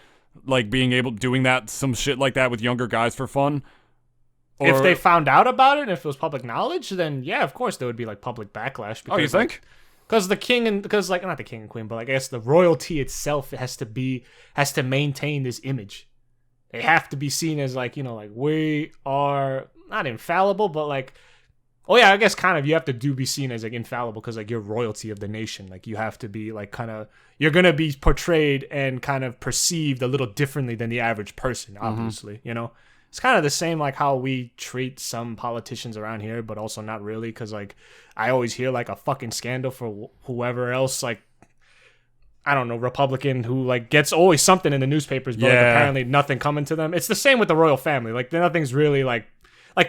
like doing that, some shit like that with younger guys for fun? Or, if they found out about it, and if it was public knowledge, then yeah, of course there would be like public backlash. Because, you think? Because the king and like not the king and queen, but like, I guess the royalty itself has to maintain this image. They have to be seen as like, like we are not infallible, but like, oh yeah, I guess kind of you have to be seen as like infallible because like you're royalty of the nation. Like you have to be like kind of, you're gonna be portrayed and kind of perceived a little differently than the average person. Obviously, it's kind of the same like how we treat some politicians around here, but also not really because like I always hear like a fucking scandal for whoever else like. I don't know, Republican who like gets always something in the newspapers, but like, apparently nothing coming to them. It's the same with the royal family. Like nothing's really like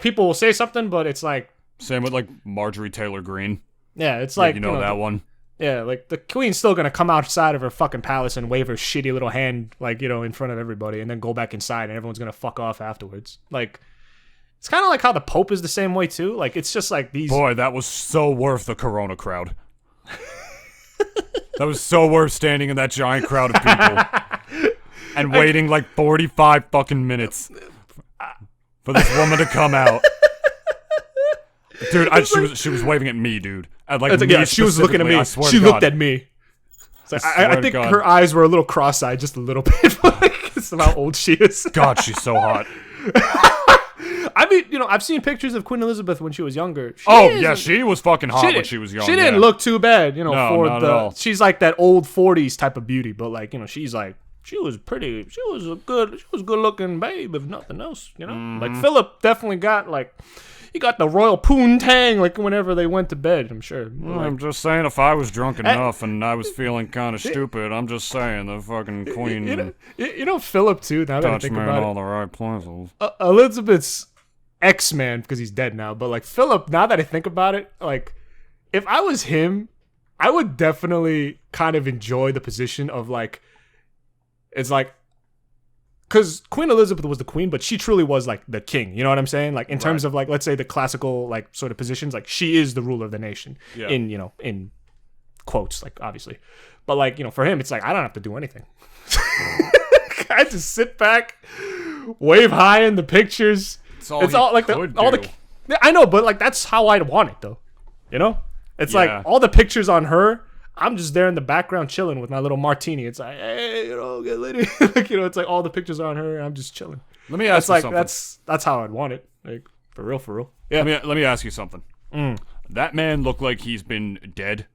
people will say something, but it's like same with like Marjorie Taylor Greene. Yeah, it's like you know that one. Yeah, like the queen's still gonna come outside of her fucking palace and wave her shitty little hand like in front of everybody, and then go back inside, and everyone's gonna fuck off afterwards. Like it's kind of like how the Pope is the same way too. Like it's just like these. Boy, that was so worth the Corona crowd. That was so worth standing in that giant crowd of people and waiting like 45 fucking minutes for this woman to come out. Dude, she was waving at me, dude. She was looking at me. She looked at me. Like, I think her eyes were a little cross-eyed, just a little bit. Because of how old she is. God, she's so hot. I mean, I've seen pictures of Queen Elizabeth when she was younger. She was fucking hot when she was young. She didn't look too bad, no, not at all. She's like that old 40s type of beauty, but like, she's like, she was pretty, she was a good looking babe, if nothing else, Like Philip definitely got like, he got the royal poontang like whenever they went to bed, I'm sure. Well, I'm just saying, if I was drunk enough and I was feeling kind of stupid, I'm just saying the fucking queen. Philip too. Now that I think about it, all the right places. Elizabeth's X-Man because he's dead now, but like Philip, now that I think about it, like if I was him, I would definitely kind of enjoy the position of like, it's like. Because Queen Elizabeth was the queen, but she truly was like the king. You know what I'm saying? Like in terms of like, let's say the classical like sort of positions, like she is the ruler of the nation in quotes, like obviously. But like, for him, it's like, I don't have to do anything. I just sit back, wave high in the pictures. It's all like all the, I know, but like, that's how I'd want it though. It's like all the pictures on her. I'm just there in the background chilling with my little martini. It's like, hey, get litty. Like, it's like all the pictures are on her and I'm just chilling. Let me ask you something. That's how I'd want it. Like, for real. Yeah. Let me ask you something. That man looked like he's been dead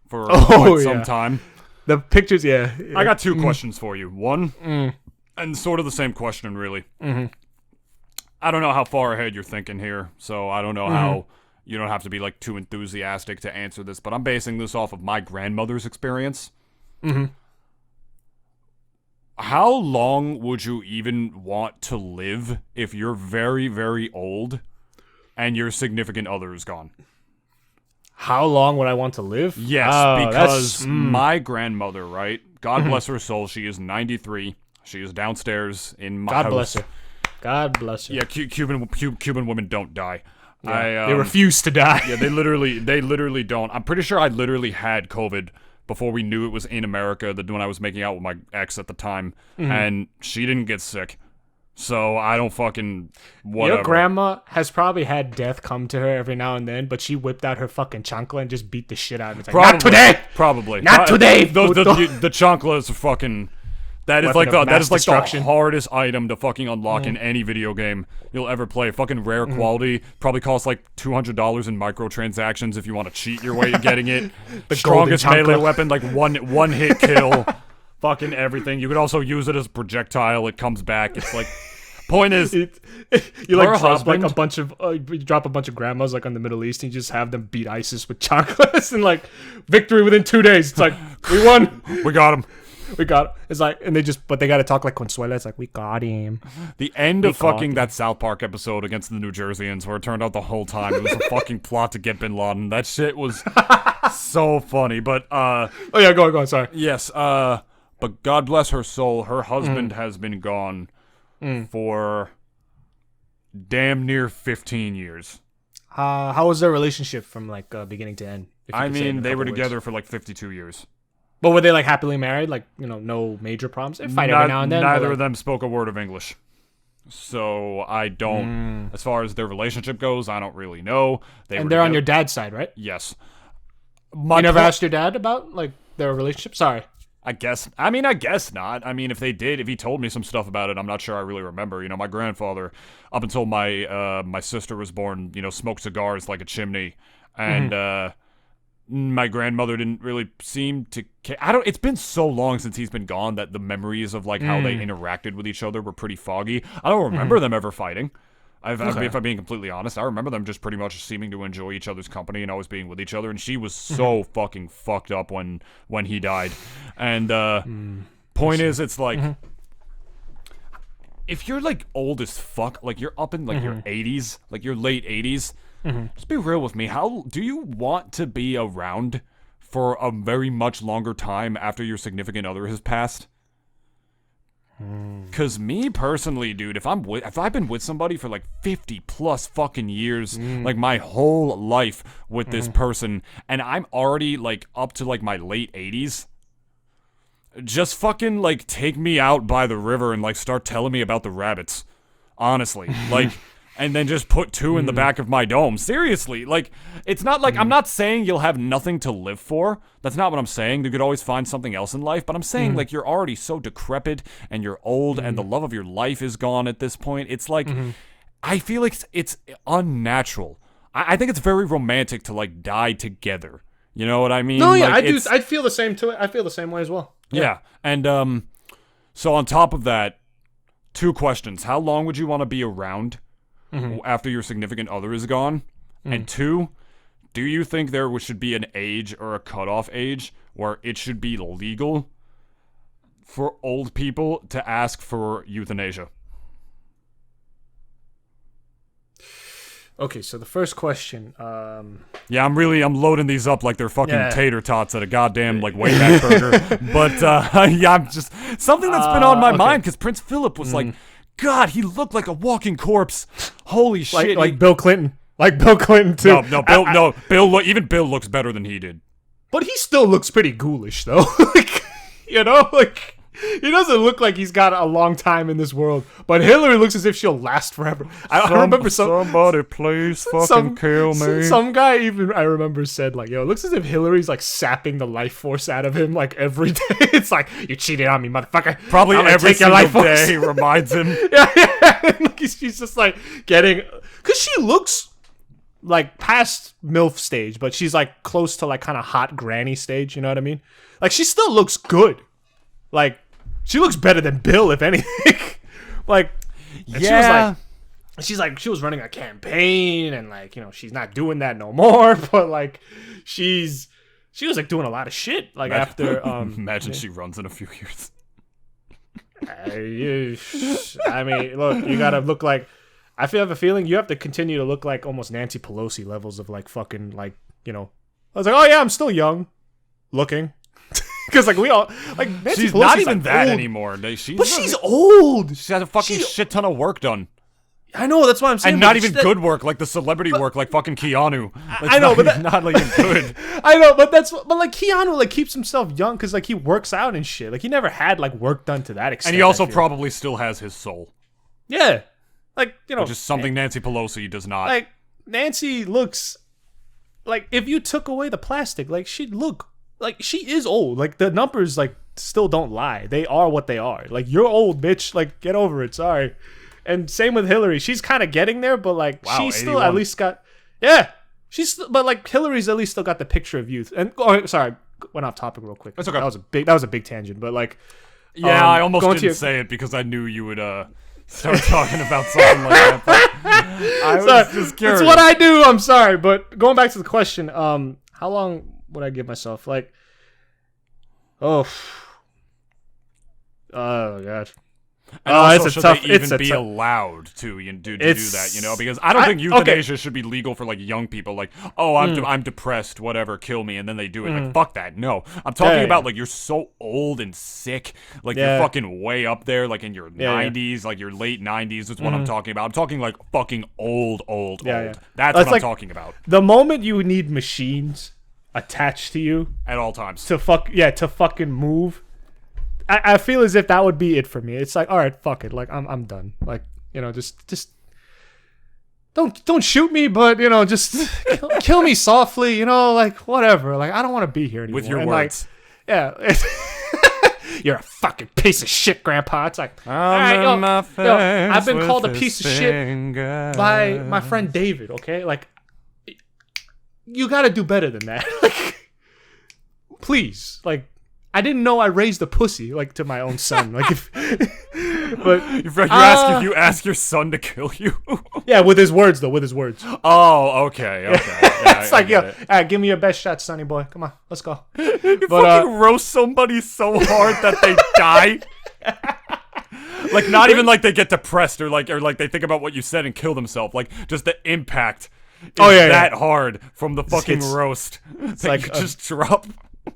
for quite some time. The pictures, yeah. I got two questions for you. One, and sort of the same question, really. I don't know how far ahead you're thinking here, so I don't know how... You don't have to be like too enthusiastic to answer this, but I'm basing this off of my grandmother's experience. How long would you even want to live if you're very, very old and your significant other is gone? How long would I want to live? Yes, because my grandmother, right? God bless her soul. She is 93. She is downstairs in my house. God bless her. Yeah, Cuban women don't die. Yeah, they refuse to die. Yeah, they literally don't. I'm pretty sure I literally had COVID before we knew it was in America, when I was making out with my ex at the time, and she didn't get sick. So I don't fucking whatever. Your grandma has probably had death come to her every now and then, but she whipped out her fucking chancla and just beat the shit out of it. Like, not today! Probably. Not today! The chancla is fucking... That is like the hardest item to fucking unlock in any video game you'll ever play. Fucking rare quality. Probably costs like $200 in microtransactions if you want to cheat your way to getting it. The strongest melee weapon, like one hit kill. Fucking everything. You could also use it as a projectile. It comes back. It's like Point is, you like her drop husband- like a bunch of you drop a bunch of grandmas like on the Middle East and you just have them beat ISIS with chocolates and like victory within 2 days. It's like we won. we got him. We got it. It's like, and but they got to talk like Consuela. It's like, we got him. The end of caught fucking him. that South Park episode against the New Jerseyans, where it turned out the whole time it was a fucking plot to get Bin Laden. That shit was so funny. But Oh yeah, go on. Sorry. yes, but God bless her soul. Her husband has been gone for damn near 15 years. How was their relationship from like beginning to end? if you I could say it in mean, a they were couple together words? for like 52 years. But were they like happily married? Like, you know, no major problems? They fight every now and then. but, Neither like, of them spoke a word of English. So I don't, as far as their relationship goes, I don't really know. And they're on your dad's side, right? Yes. You never asked your dad about like their relationship? Sorry. I guess not. I mean, if he told me some stuff about it, I'm not sure I really remember. You know, my grandfather, up until my sister was born, you know, smoked cigars like a chimney. And, my grandmother didn't really seem to care. It's been so long since he's been gone that the memories of like how they interacted with each other were pretty foggy. I don't remember them ever fighting. If I'm being completely honest, I remember them just pretty much seeming to enjoy each other's company and always being with each other. And she was so fucking fucked up when he died. And point is, it's like if you're like old as fuck, like you're up in like your 80s, like your late 80s, just be real with me. How do you want to be around for a very much longer time after your significant other has passed? Cause me personally, dude, if I've been with somebody for like 50 plus fucking years, like my whole life with this person, and I'm already like up to like my late 80s, just fucking like take me out by the river and like start telling me about the rabbits. Honestly, like, and then just put 2 in the back of my dome. Seriously, like, it's not like I'm not saying you'll have nothing to live for. That's not what I'm saying. You could always find something else in life, but I'm saying like you're already so decrepit and you're old and the love of your life is gone at this point. It's like I feel like it's unnatural. I think it's very romantic to like die together. You know what I mean? No, yeah, like, I do. I feel the same to it. I feel the same way as well. Yeah, and so on top of that, 2 questions: how long would you want to be around after your significant other is gone? And 2, do you think there should be an age or a cutoff age where it should be legal for old people to ask for euthanasia? Okay, so the first question. Yeah, I'm loading these up like they're fucking Yeah. tater tots at a goddamn like Wayback Burger. But yeah, I'm just something that's been on my mind because Prince Philip was like, God, he looked like a walking corpse. Holy shit! Like Bill Clinton. Like Bill Clinton too. Bill. Even Bill looks better than he did. But he still looks pretty ghoulish though. Like, you know, like he doesn't look like he's got a long time in this world. But Hillary looks as if she'll last forever. I remember somebody please fucking kill me. Some guy even I remember said like, "Yo, it looks as if Hillary's like sapping the life force out of him like every day." It's like, "You cheated on me, motherfucker." Probably I'm gonna every take your single life force. day reminds him. Yeah. Like, she's just like getting, because she looks like past MILF stage, but she's like close to like kind of hot granny stage. You know what I mean? Like she still looks good. Like she looks better than Bill, if anything. Like, Yeah. she was running a campaign, and like, you know, she's not doing that no more. But like, she was like doing a lot of shit. Like after, Imagine she runs in a few years. I mean, look, you gotta look like. I have a feeling you have to continue to look like almost Nancy Pelosi levels of like fucking like, you know. I was like, oh yeah, I'm still young, looking, because like we all like Nancy She's Pelosi's not even like that old. anymore. She's old. She has a fucking shit ton of work done. I know, that's why I'm saying. And not even good work, like the celebrity work, like fucking Keanu. I know, but not like good. I know, but like Keanu like keeps himself young because like he works out and shit. Like he never had like work done to that extent. And he also I feel. probably still has his soul, Yeah, like, you know, which is something Nancy Pelosi does not. like Nancy looks like if you took away the plastic, like she'd look like she is old. Like the numbers like still don't lie. They are what they are. Like you're old, bitch. Like get over it. Sorry. And same with Hillary. She's kind of getting there, but like Wow, she's still 81. at least got but like Hillary's at least still got the picture of youth. And sorry, went off topic real quick. That's okay. That was a big tangent, but like yeah, I almost going didn't to your- say it because I knew you would start talking about something like that. But I was just curious. It's what I do. I'm sorry, but going back to the question, how long would I give myself? Like, oh god. And also, it's should tough. they even It's be tough. allowed to do that? You know, because I don't think euthanasia should be legal for like young people. Like, oh, I'm depressed, whatever, kill me, and then they do it. Like, fuck that. No, I'm talking about like you're so old and sick, like you're fucking way up there, like in your 90s, like your late 90s. Is what I'm talking about. I'm talking like fucking old. That's what I'm talking about. The moment you need machines attached to you At all times. to fucking move. I feel as if that would be it for me. It's like, all right, fuck it. Like, I'm done. Like, you know, just don't shoot me, but you know, just kill me softly. You know, like whatever. Like, I don't want to be here anymore. With your and words. Like, you're a fucking piece of shit, Grandpa. It's like, all right, I've been called a piece of shit by my friend David. Okay, like, you got to do better than that. Like, please, like. I didn't know I raised a pussy like to my own son. Like, you ask your son to kill you. Yeah, with his words though. With his words. Oh, okay. Yeah, It's like, yo, give me your best shot, sonny boy. Come on, let's go. You fucking roast somebody so hard that they die. Like, not even like they get depressed or like they think about what you said and kill themselves. Like, just the impact is that hard from the fucking roast. It's like just drop.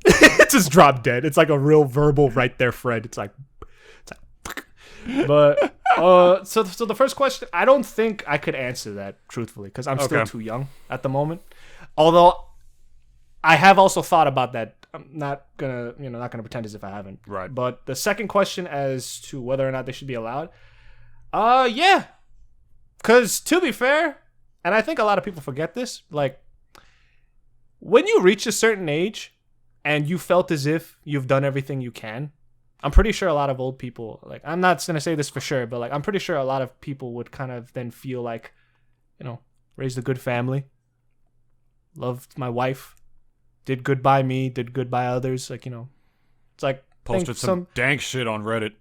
It's just drop dead. It's like a real verbal right there, Fred. It's like but so the first question, I don't think I could answer that truthfully because I'm still too young at the moment. Although I have also thought about that. I'm not gonna pretend as if I haven't. Right. But the second question as to whether or not they should be allowed, yeah, because to be fair, and I think a lot of people forget this, like when you reach a certain age. And you felt as if you've done everything you can. I'm pretty sure a lot of old people, like, I'm not going to say this for sure, but like, I'm pretty sure a lot of people would kind of then feel like, you know, raised a good family, loved my wife, did good by me, did good by others. Like, you know, it's like posted some dank shit on Reddit.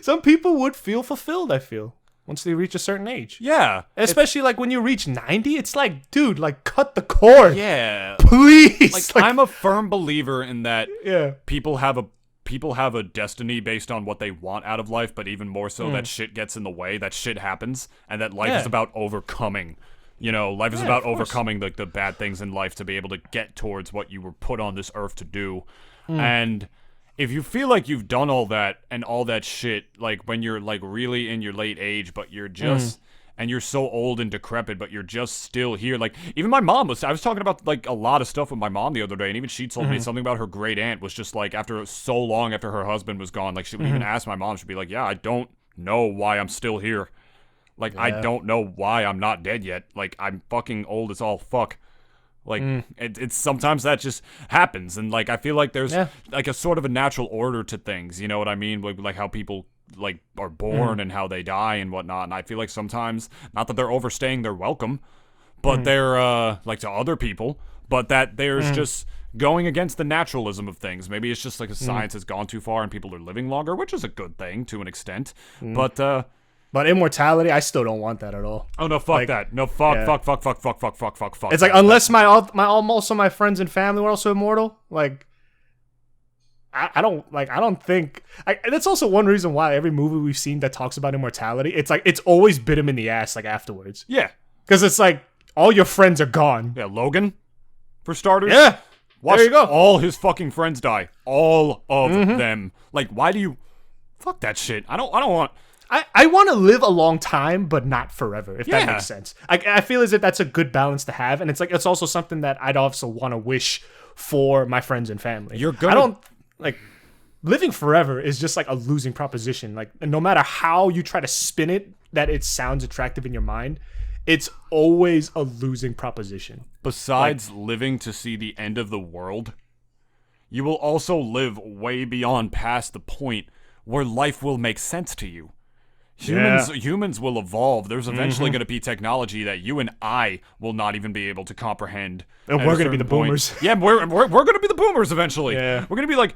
Some people would feel fulfilled, I feel. Once they reach a certain age. Yeah. Especially like when you reach 90, it's like, dude, like cut the cord. Yeah. Please. Like, I'm a firm believer in that yeah. people have a destiny based on what they want out of life, but even more so that shit gets in the way, that shit happens, and that life is about overcoming. You know, life is about overcoming the bad things in life to be able to get towards what you were put on this earth to do. And if you feel like you've done all that and all that shit, like when you're like really in your late age, but you're just, and you're so old and decrepit, but you're just still here. Like even my mom I was talking about like a lot of stuff with my mom the other day, and even she told me something about her great aunt was just like after so long after her husband was gone, like she would even ask my mom, she'd be like, yeah, I don't know why I'm still here. Like, I don't know why I'm not dead yet. Like, I'm fucking old as all fuck. Like, it's sometimes that just happens, and like I feel like there's like a sort of a natural order to things. You know what I mean? Like how people like are born and how they die and whatnot. And I feel like sometimes, not that they're overstaying their welcome, but they're like to other people, but that there's just going against the naturalism of things. Maybe it's just like science has gone too far and people are living longer, which is a good thing to an extent. But immortality, I still don't want that at all. Oh no, fuck that. No, fuck. It's like unless my friends and family were also immortal. Like, I don't think. That's also one reason why every movie we've seen that talks about immortality, it's like it's always bit him in the ass like afterwards. Yeah, because it's like all your friends are gone. Yeah, Logan, for starters. Yeah, watch there you go. All his fucking friends die. All of them. Like, why do you? Fuck that shit. I don't want. I want to live a long time, but not forever, if that makes sense. I feel as if that's a good balance to have, and it's also something that I'd also want to wish for my friends and family. I don't like living forever is just like a losing proposition. Like, and no matter how you try to spin it, that it sounds attractive in your mind, it's always a losing proposition. Besides living to see the end of the world, you will also live way beyond past the point where life will make sense to you. Humans will evolve. There's eventually going to be technology that you and I will not even be able to comprehend. And we're going to be the boomers. Yeah, we're going to be the boomers eventually. Yeah. We're going to be like,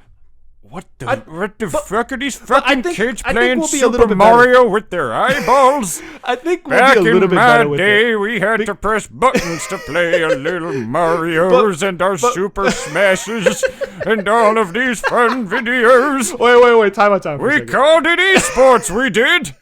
What the fuck are these I fucking think- kids I think playing we'll be a little Super bit better. Mario with their eyeballs? I think we'll Back be a little in bit my better with day, it. we had to press buttons to play our little Marios and our Super Smashes and all of these fun videos. Wait, time out. We called it esports, we did.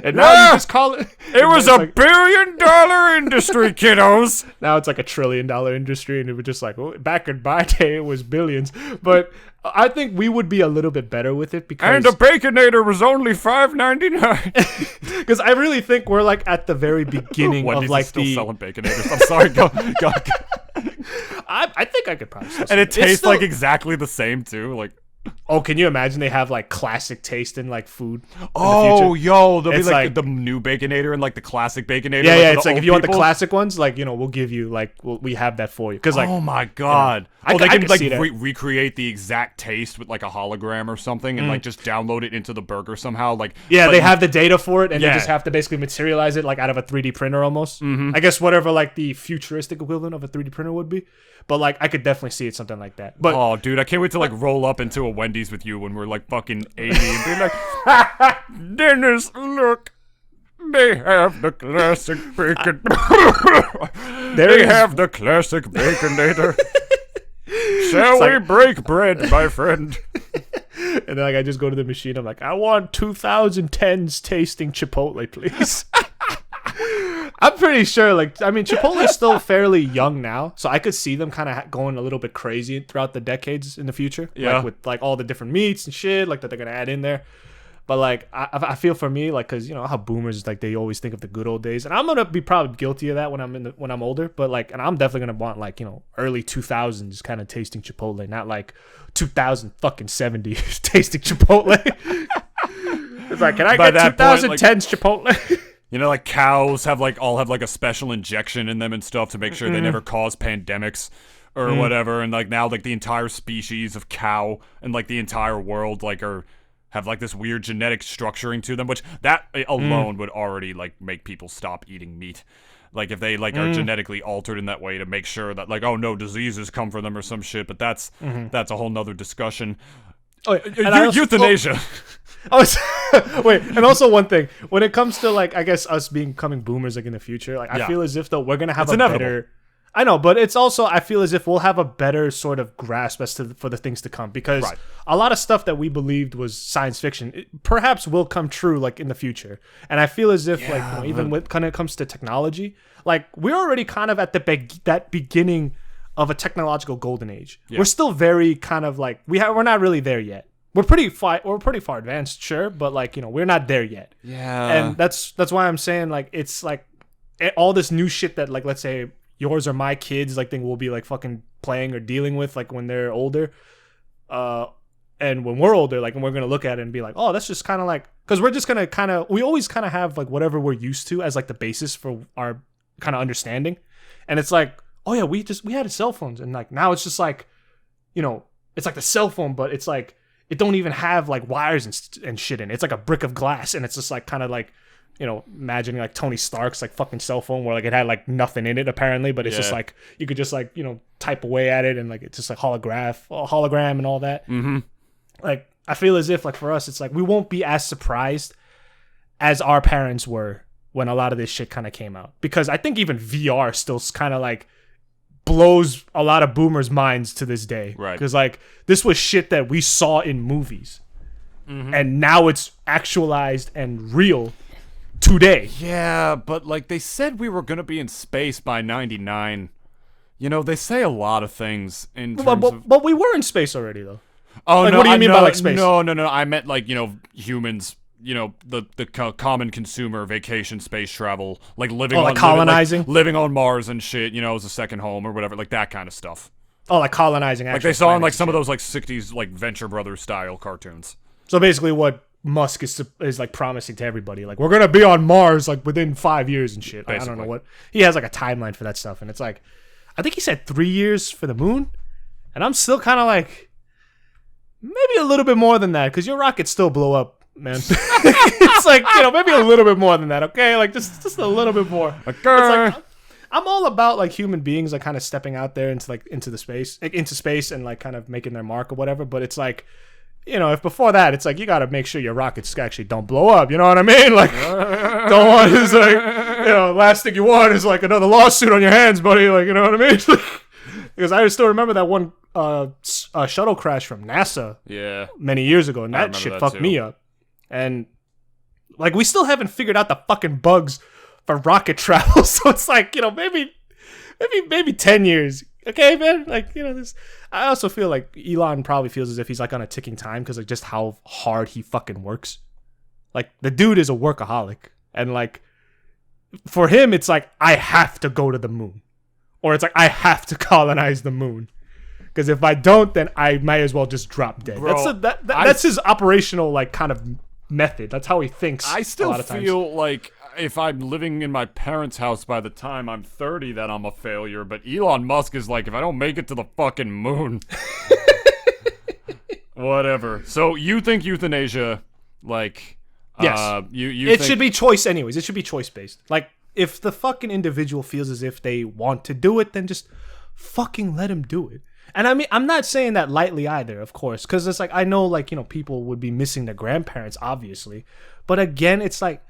And now you just call it. It was a billion-dollar industry, kiddos. Now it's like $1 trillion industry, and it was just like, oh, back in my day, it was billions. But I think we would be a little bit better with it because. And a Baconator was only $5.99. Because I really think we're like at the very beginning Wendy's of like is still the. selling Baconators. I'm sorry, go. I think I could probably. Still And it it's tastes still- like exactly the same too. Like, Oh, can you imagine they have like classic taste in like food? In the oh, future? yo, there'll It's be like like- the new Baconator and like the classic Baconator. Yeah, like, for it's the like old if you want the people. classic ones, like we'll give you like we have that for you. Because like Oh my god! I they c- I can could like see that. recreate the exact taste with like a hologram or something, and like just download it into the burger somehow. Like yeah, but they have the data for it, and Yeah. they just have to basically materialize it like out of a 3D printer almost. I guess whatever like the futuristic equivalent of a 3D printer would be. But like I could definitely see it something like that. But Oh, dude, I can't wait to like roll up into a Wendy's with you when we're like fucking 80 and be like, Dennis, look, they have the classic bacon. They is- have the classic Baconator. Shall we like- break bread, my friend? and then like I just go to the machine. I'm like, I want 2010s tasting Chipotle, please. I'm pretty sure, like, I mean, Chipotle's still fairly young now, so I could see them kind of going a little bit crazy throughout the decades in the future. Yeah. Like, with, like, all the different meats and shit, like, that they're going to add in there. But, like, I feel for me, like, because, you know, how boomers, like, they always think of the good old days. And I'm going to be probably guilty of that when I'm older. But, like, and I'm definitely going to want, like, you know, early 2000s kind of tasting Chipotle, not, like, 2070 tasting Chipotle. It's like, can I By get that point, like- 2010's Chipotle? You know, like cows have like all have like a special injection in them and stuff to make sure they never cause pandemics or whatever. And like now, like the entire species of cow and like the entire world like have like this weird genetic structuring to them, which that alone would already like make people stop eating meat. Like if they like are genetically altered in that way to make sure that like, oh no, diseases come from them or some shit. But that's a whole nother discussion. Oh, and I also- Euthanasia. Wait, and also one thing, when it comes to like, I guess us becoming boomers like in the future, like I Yeah. feel as if though we're gonna have It's a inevitable. better. I know, but it's also I feel as if we'll have a better sort of grasp as to for the things to come because Right. a lot of stuff that we believed was science fiction perhaps will come true like in the future, and I feel as if like you know, even when it comes to technology, like we're already kind of at that beginning of a technological golden age. We're still very kind of like we're not really there yet. We're pretty far advanced, sure, but like you know we're not there yet. Yeah. And that's why I'm saying like it's like all this new shit that like let's say yours or my kids like think we'll be like fucking playing or dealing with like when they're older, and when we're older like and we're gonna look at it and be like, oh, that's just kind of like because we're just gonna we always kind of have like whatever we're used to as like the basis for our kind of understanding, and it's like, oh yeah, we had cell phones and like now it's just like, you know, it's like the cell phone, but it's like it don't even have like wires and shit in it. It's like a brick of glass, and it's just like kind of like, you know, imagining like Tony Stark's like fucking cell phone where like it had like nothing in it apparently, but it's just Yeah. like you could just like, you know, type away at it and like it's just like hologram and all that. Mm-hmm. Like I feel as if like for us it's like we won't be as surprised as our parents were when a lot of this shit kind of came out, because I think even VR still kind of like blows a lot of boomers' minds to this day. Right. Because like this was shit that we saw in movies, and now it's actualized and real today. Yeah, but like they said we were gonna be in space by 99. You know, they say a lot of things in terms of. But we were in space already though. Oh like, no! what do you mean by, like, space? No. I meant like you know humans. You know the common consumer vacation space travel, like living like on colonizing? living on Mars and shit. You know, as a second home or whatever, like that kind of stuff. Oh, like colonizing. Like they saw in like some of those like 60s like Venture Brothers style cartoons. So basically, what Musk is like promising to everybody, like we're gonna be on Mars like within 5 years and shit. I don't know Basically. what he has like a timeline for that stuff, and it's like, I think he said 3 years for the moon, and I'm still kind of like, maybe a little bit more than that, because your rockets still blow up, man. It's like, you know, maybe a little bit more than that, okay? Like just a little bit more. Okay. It's like, I'm all about like human beings like kind of stepping out there into space and like kind of making their mark or whatever. But it's like, you know, if before that, it's like you got to make sure your rockets actually don't blow up. You know what I mean? Like, don't want is like, you know, last thing you want is like another lawsuit on your hands, buddy. Like, you know what I mean? Because I still remember that one shuttle crash from NASA. Yeah. Many years ago, and that shit fucked me up. And like, we still haven't figured out the fucking bugs for rocket travel. So it's like, you know, maybe 10 years. Okay, man. Like, you know, this. I also feel like Elon probably feels as if he's like on a ticking time because like just how hard he fucking works. Like, the dude is a workaholic, and like for him, it's like I have to go to the moon, or it's like I have to colonize the moon. Because if I don't, then I might as well just drop dead. Bro, that's his operational like kind of method. That's how he thinks. I still a lot of feel times. like if I'm living in my parents' house by the time I'm 30, that I'm a failure. But Elon Musk is like, if I don't make it to the fucking moon, whatever. So you think euthanasia, like, yes, you it think should be choice anyways. It should be choice based. Like, if the fucking individual feels as if they want to do it, then just fucking let him do it. And I mean, I'm not saying that lightly either, of course, because it's like, I know, like, you know, people would be missing their grandparents, obviously. But again, it's like,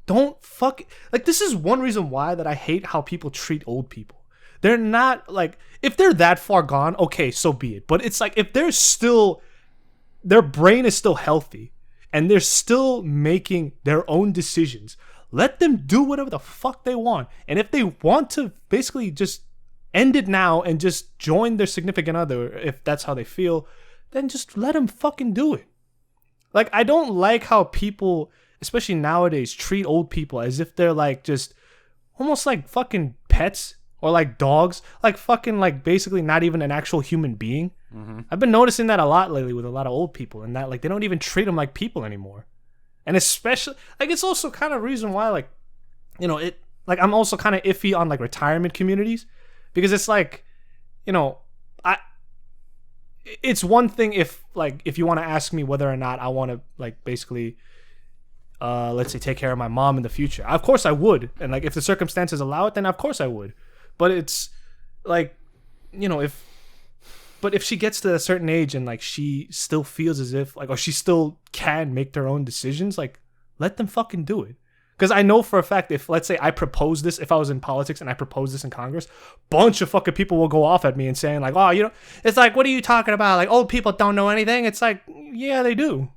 don't like, this is one reason why that I hate how people treat old people. They're not, like, if they're that far gone, okay, so be it. But it's like, if they're still, their brain is still healthy, and they're still making their own decisions, let them do whatever the fuck they want. And if they want to basically just end it now and just join their significant other, if that's how they feel, then just let them fucking do it. Like, I don't like how people, especially nowadays, treat old people as if they're like just almost like fucking pets or like dogs, like fucking like basically not even an actual human being. Mm-hmm. I've been noticing that a lot lately with a lot of old people, and that like they don't even treat them like people anymore. And especially like, it's also kind of reason why, like, you know, it, like, I'm also kind of iffy on like retirement communities, because it's like, you know, it's one thing if you want to ask me whether or not I want to like basically let's say take care of my mom in the future. Of course I would. And like, if the circumstances allow it, then of course I would. But it's like, you know, if she gets to a certain age and like she still feels as if like, or she still can make their own decisions, like, let them fucking do it. Because I know for a fact, if let's say I propose this, if I was in politics and I proposed this in Congress, bunch of fucking people will go off at me and saying like, oh, you know, it's like, what are you talking about? Like, old people don't know anything. It's like, yeah, they do.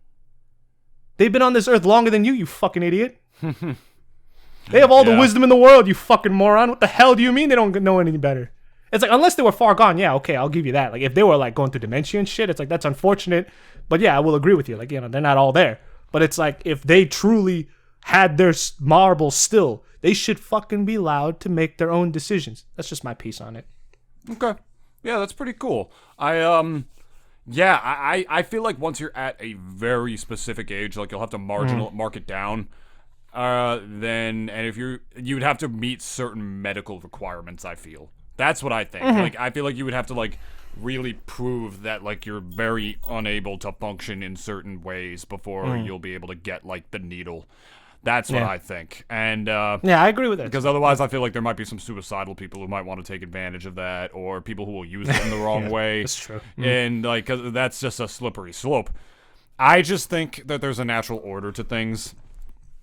They've been on this earth longer than you fucking idiot. They have all the wisdom in the world, you fucking moron. What the hell do you mean they don't know any better? It's like, unless they were far gone, yeah, okay, I'll give you that. Like, if they were like going through dementia and shit, it's like, that's unfortunate. But yeah, I will agree with you. Like, you know, they're not all there. But it's like, if they truly had their marbles still, they should fucking be allowed to make their own decisions. That's just my piece on it. Okay. Yeah, that's pretty cool. I feel like once you're at a very specific age, like, you'll have to mark it down. Then, and if you'd have to meet certain medical requirements, I feel. That's what I think. Like, I feel like you would have to, like, really prove that, like, you're very unable to function in certain ways before you'll be able to get, like, the needle. That's what I think. And yeah, I agree with that. Because otherwise I feel like there might be some suicidal people who might want to take advantage of that, or people who will use it in the wrong way. That's true. And like, 'cause that's just a slippery slope. I just think that there's a natural order to things.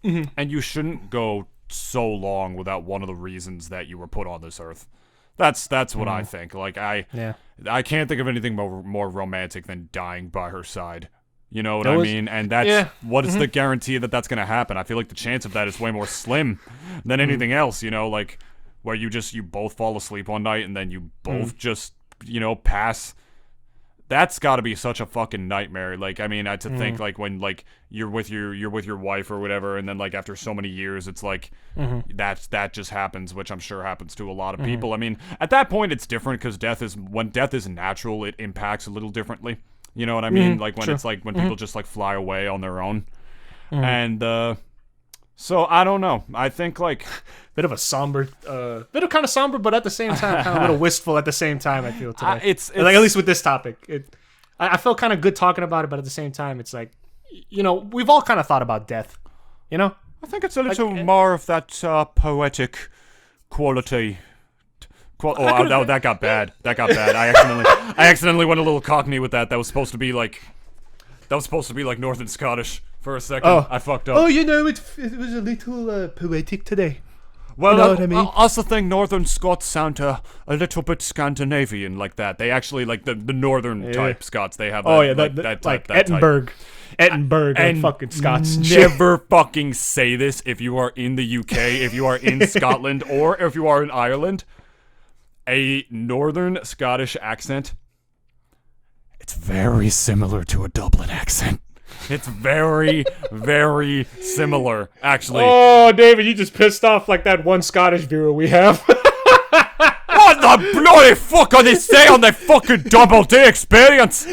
And you shouldn't go so long without one of the reasons that you were put on this earth. That's what I think. Like, I can't think of anything more romantic than dying by her side. You know what I mean? And that's what is the guarantee that that's going to happen? I feel like the chance of that is way more slim than anything else, you know, like where you both fall asleep one night and then you both just, you know, pass. That's got to be such a fucking nightmare. Like, I mean, to think like when like you're with your wife or whatever, and then like after so many years, it's like that just happens, which I'm sure happens to a lot of people. I mean, at that point it's different because when death is natural, it impacts a little differently. You know what I mean? Like when it's like when people just like fly away on their own. And so I don't know. I think like bit of kind of somber, but at the same time kind of a little wistful at the same time, I feel today. It's like, at least with this topic. I felt kind of good talking about it, but at the same time it's like, you know, we've all kind of thought about death, you know? I think it's a little more of that poetic quality that got bad. That got bad. I accidentally went a little Cockney with that. That was supposed to be like Northern Scottish for a second. Oh. I fucked up. Oh, it was a little poetic today. Well, you know what I mean? That's the thing. Northern Scots sound a little bit Scandinavian like that. They actually like the northern type Scots. They have that type. Edinburgh, and fucking Scots. Never fucking say this if you are in the UK, if you are in Scotland, or if you are in Ireland. A northern Scottish accent. It's very similar to a Dublin accent. It's very, very similar, actually. Oh, David, you just pissed off like that one Scottish viewer we have. What the bloody fuck are they saying on their fucking Double D experience?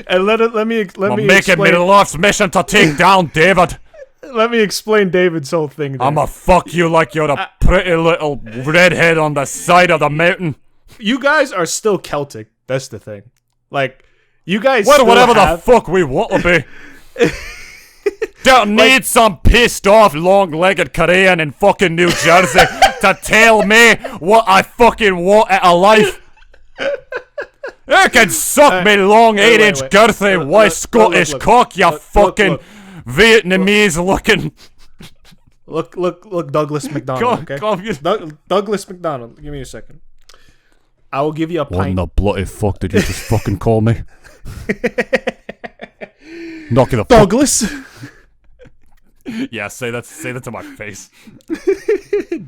And let me I'm making explain. my life's mission to take down David. Let me explain David's whole thing. There. I'ma fuck you like you're a pretty little redhead on the side of the mountain. You guys are still Celtic. That's the thing. Like, you guys Well, still whatever have... the fuck we want to be. Don't need some pissed off long-legged Korean in fucking New Jersey to tell me what I fucking want out of life. You can suck me long 8-inch girthy white Scottish cock, you fucking Vietnamese looking. Look, Douglas McDonald. Okay? Douglas McDonald. Give me a second. I will give you a What pint. in the bloody fuck did you just fucking call me? Knock it the fuck. Douglas. Yeah, say that to my face.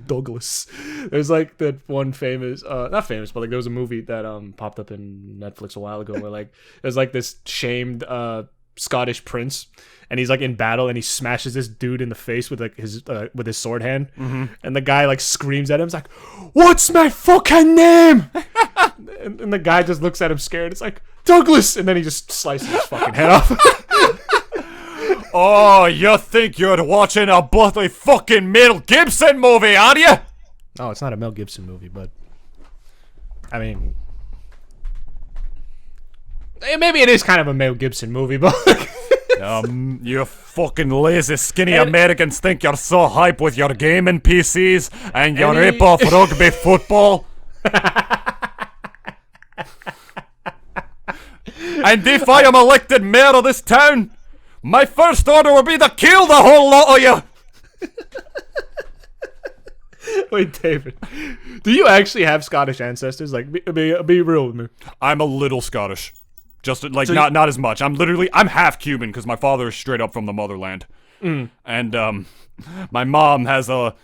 Douglas. There's like that one famous, not famous, but like there was a movie that popped up in Netflix a while ago where like there's like this shamed Scottish prince, and he's like in battle and he smashes this dude in the face with like his sword hand, and the guy like screams at him, it's like, "What's my fucking name?" and the guy just looks at him scared. It's like, "Douglas," and then he just slices his fucking head off. Oh, you think you're watching a bloody fucking Mel Gibson movie, are you? No, it's not a Mel Gibson movie, but I mean, maybe it is kind of a Mel Gibson movie, but you fucking lazy, skinny Americans think you're so hype with your gaming PCs and your rip-off rugby football. And if I am elected mayor of this town, my first order will be to kill the whole lot of you. Wait, David, do you actually have Scottish ancestors? Like, be real with me. I'm a little Scottish. Just like not as much. I'm half Cuban because my father is straight up from the motherland, and my mom has a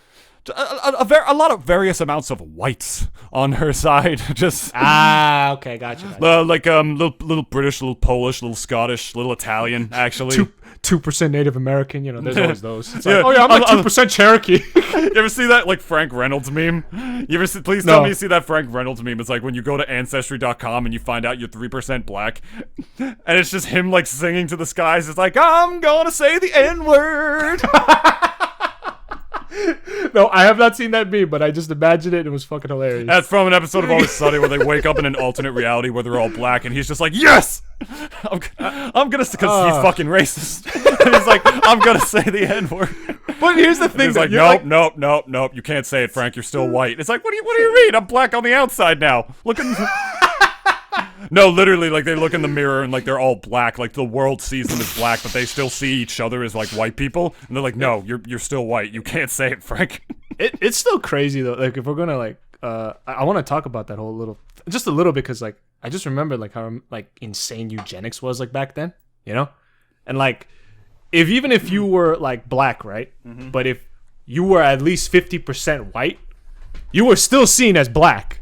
lot of various amounts of whites on her side. Just okay, gotcha. like little British, little Polish, little Scottish, little Italian. Actually, 2% Native American. You know, there's always those. It's like, Yeah. oh yeah, I'm like 2% Cherokee. You ever see that like Frank Reynolds meme? You ever see? Please tell me you see that Frank Reynolds meme. It's like when you go to Ancestry.com and you find out you're 3% black, and it's just him like singing to the skies. It's like, I'm gonna say the N-word. No, I have not seen that meme, but I just imagined it and it was fucking hilarious. That's from an episode of Always Sunny where they wake up in an alternate reality where they're all black, and he's just like, yes! I'm gonna, because he's fucking racist. And he's like, I'm gonna say the N-word. But here's the thing. He's like, nope, you can't say it, Frank, you're still white. It's like, what do you mean? I'm black on the outside now. Look at No, literally, like, they look in the mirror and, like, they're all black. Like, the world sees them as black, but they still see each other as, like, white people. And they're like, no, you're still white. You can't say it, Frank. It's still crazy, though. Like, if we're gonna, like, I want to talk about that whole little, just a little, because, like, I just remember, like, how, like, insane eugenics was, like, back then, you know? And, like, even if you were, like, black, right? But if you were at least 50% white, you were still seen as black.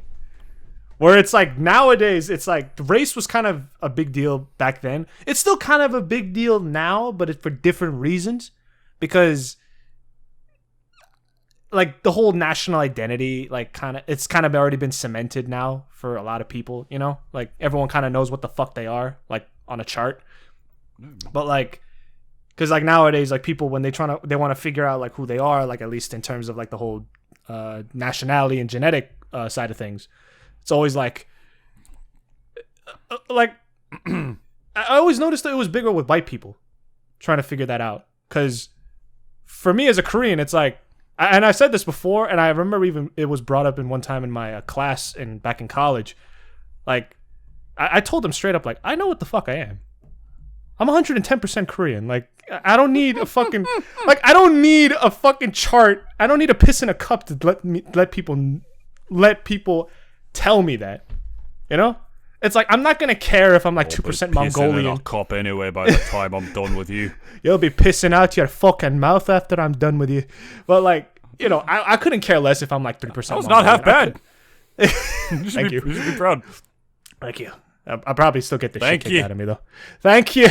Where it's like nowadays, it's like race was kind of a big deal back then. It's still kind of a big deal now, but it's for different reasons. Because like the whole national identity, like it's kind of already been cemented now for a lot of people, you know? Like everyone kind of knows what the fuck they are, like on a chart. But like, because like nowadays, like people when they want to figure out like who they are, like at least in terms of like the whole nationality and genetic side of things. It's always like I always noticed that it was bigger with white people trying to figure that out. Because for me as a Korean, it's like, And I said this before, and I remember even it was brought up in one time in my class back in college. Like, I told them straight up, like, I know what the fuck I am. I'm 110% Korean. Like, I don't need a fucking I don't need a fucking chart. I don't need a piss in a cup to let people tell me that. You know? It's like, I'm not gonna care if I'm like 2% Mongolian. In a cup anyway by the time I'm done with you. You'll be pissing out your fucking mouth after I'm done with you. But like, you know, I couldn't care less if I'm like 3%. That was not half bad. Thank you. You should be proud. Thank you. I'll probably still get the shit Thank kicked you. out of me though. Thank you.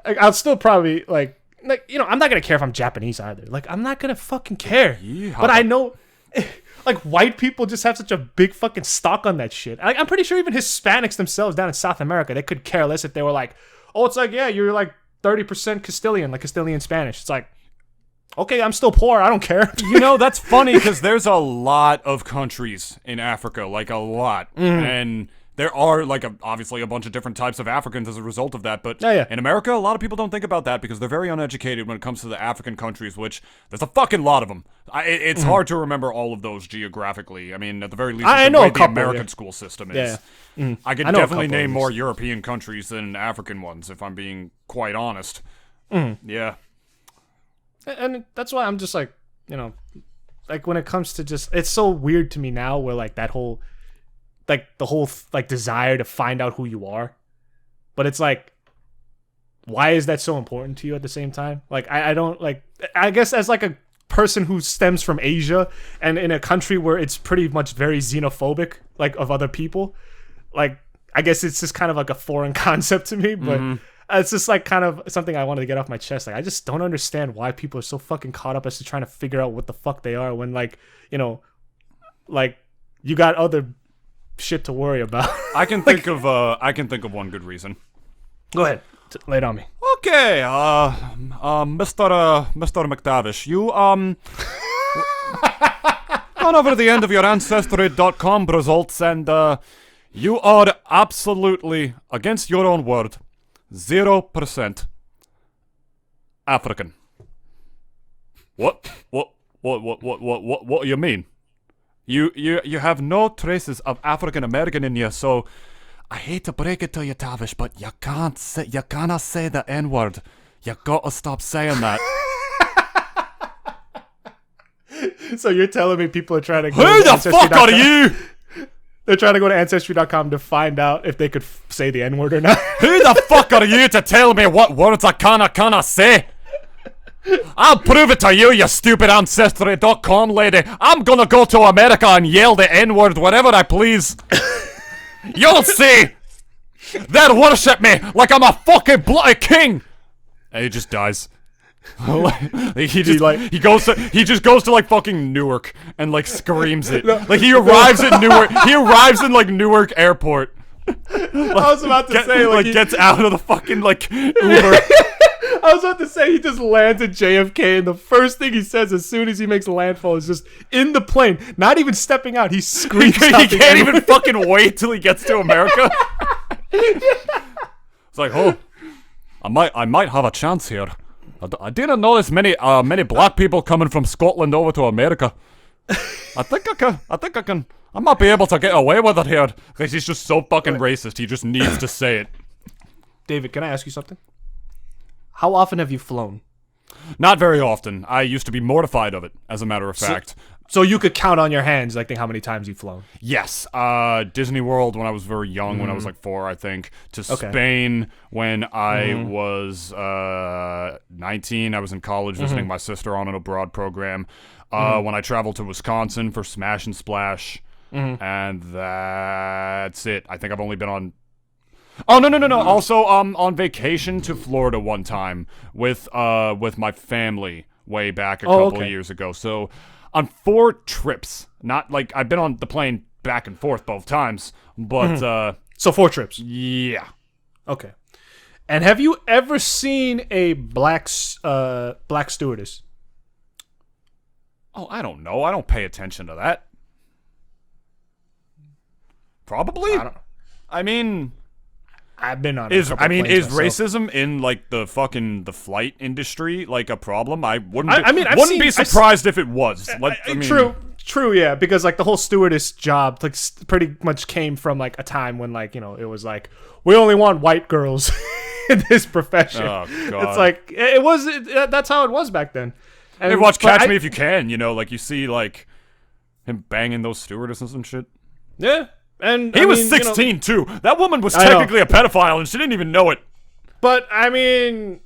I'll still probably like you know, I'm not gonna care if I'm Japanese either. Like, I'm not gonna fucking care. But I know, like, white people just have such a big fucking stock on that shit. I'm pretty sure even Hispanics themselves down in South America, they could care less if they were like, oh, it's like, yeah, you're like 30% Castilian, like Castilian Spanish. It's like, okay, I'm still poor. I don't care. You know, that's funny because there's a lot of countries in Africa, like a lot. And there are, like, obviously a bunch of different types of Africans as a result of that. But in America, a lot of people don't think about that because they're very uneducated when it comes to the African countries, which there's a fucking lot of them. It's hard to remember all of those geographically. I mean, at the very least, I know a couple, the American school system is. Yeah. I can definitely name more European countries than African ones, if I'm being quite honest. Yeah. And that's why I'm just like, you know, like when it comes to just, it's so weird to me now where like that whole, like the whole like desire to find out who you are. But it's like, why is that so important to you at the same time? Like, I don't like, I guess as like a person who stems from Asia and in a country where it's pretty much very xenophobic, like of other people, like, I guess it's just kind of like a foreign concept to me, but it's just like kind of something I wanted to get off my chest. Like, I just don't understand why people are so fucking caught up as to trying to figure out what the fuck they are when, like, you know, like, you got other shit to worry about. I can think of one good reason. Go ahead. Lay it on me. Okay, Mr. McTavish, you, gone over the end of your Ancestry.com results, and, you are absolutely, against your own word, 0% African. What do you mean? You have no traces of African American in you, so I hate to break it to you, Tavish, but you cannot say the N-word. You gotta stop saying that. So you're telling me people are trying to go Who the fuck are you? They're trying to go to Ancestry.com to find out if they could say the N-word or not. Who the fuck are you to tell me what words I cannot say? I'll prove it to you, you stupid Ancestry.com lady. I'm gonna go to America and yell the N-word wherever I please. You'll see. They'll worship me like I'm a fucking bloody king. And he just dies. he just goes to like fucking Newark and like screams it. Like he arrives at Newark. He arrives in like Newark Airport. I was about to say like gets out of the fucking like Uber. I was about to say he just lands at JFK and the first thing he says as soon as he makes landfall is just in the plane, not even stepping out. He screams. He can't even fucking wait till he gets to America. It's like, oh, I might have a chance here. I didn't know there's many black people coming from Scotland over to America. I think I might be able to get away with it here. Because he's just so fucking racist, he just needs to say it. David, can I ask you something? How often have you flown? Not very often. I used to be mortified of it, as a matter of fact. So you could count on your hands, like, how many times you've flown? Yes. Disney World when I was very young, when I was like 4, I think. To Spain when I was 19. I was in college visiting my sister on an abroad program. When I traveled to Wisconsin for Smash and Splash. And that's it. I think I've only been on... Oh, no. Also, on vacation to Florida one time with my family way back a couple of years ago. So... on 4 trips. Not like I've been on the plane back and forth both times, but so 4 trips. Yeah. Okay. And have you ever seen a black stewardess? Oh, I don't know. I don't pay attention to that. Probably. I mean, I've been on. Is planes myself. racism in like the flight industry like a problem? I wouldn't. Be surprised if it was. True, yeah, because like the whole stewardess job like pretty much came from like a time when like it was like we only want white girls in this profession. Oh God. It's like it was. That's how it was back then. And hey, watch Catch Me If You Can. Like you see like him banging those stewardesses and shit. Yeah. And he was 16 too. That woman was technically a pedophile, and she didn't even know it. But I mean,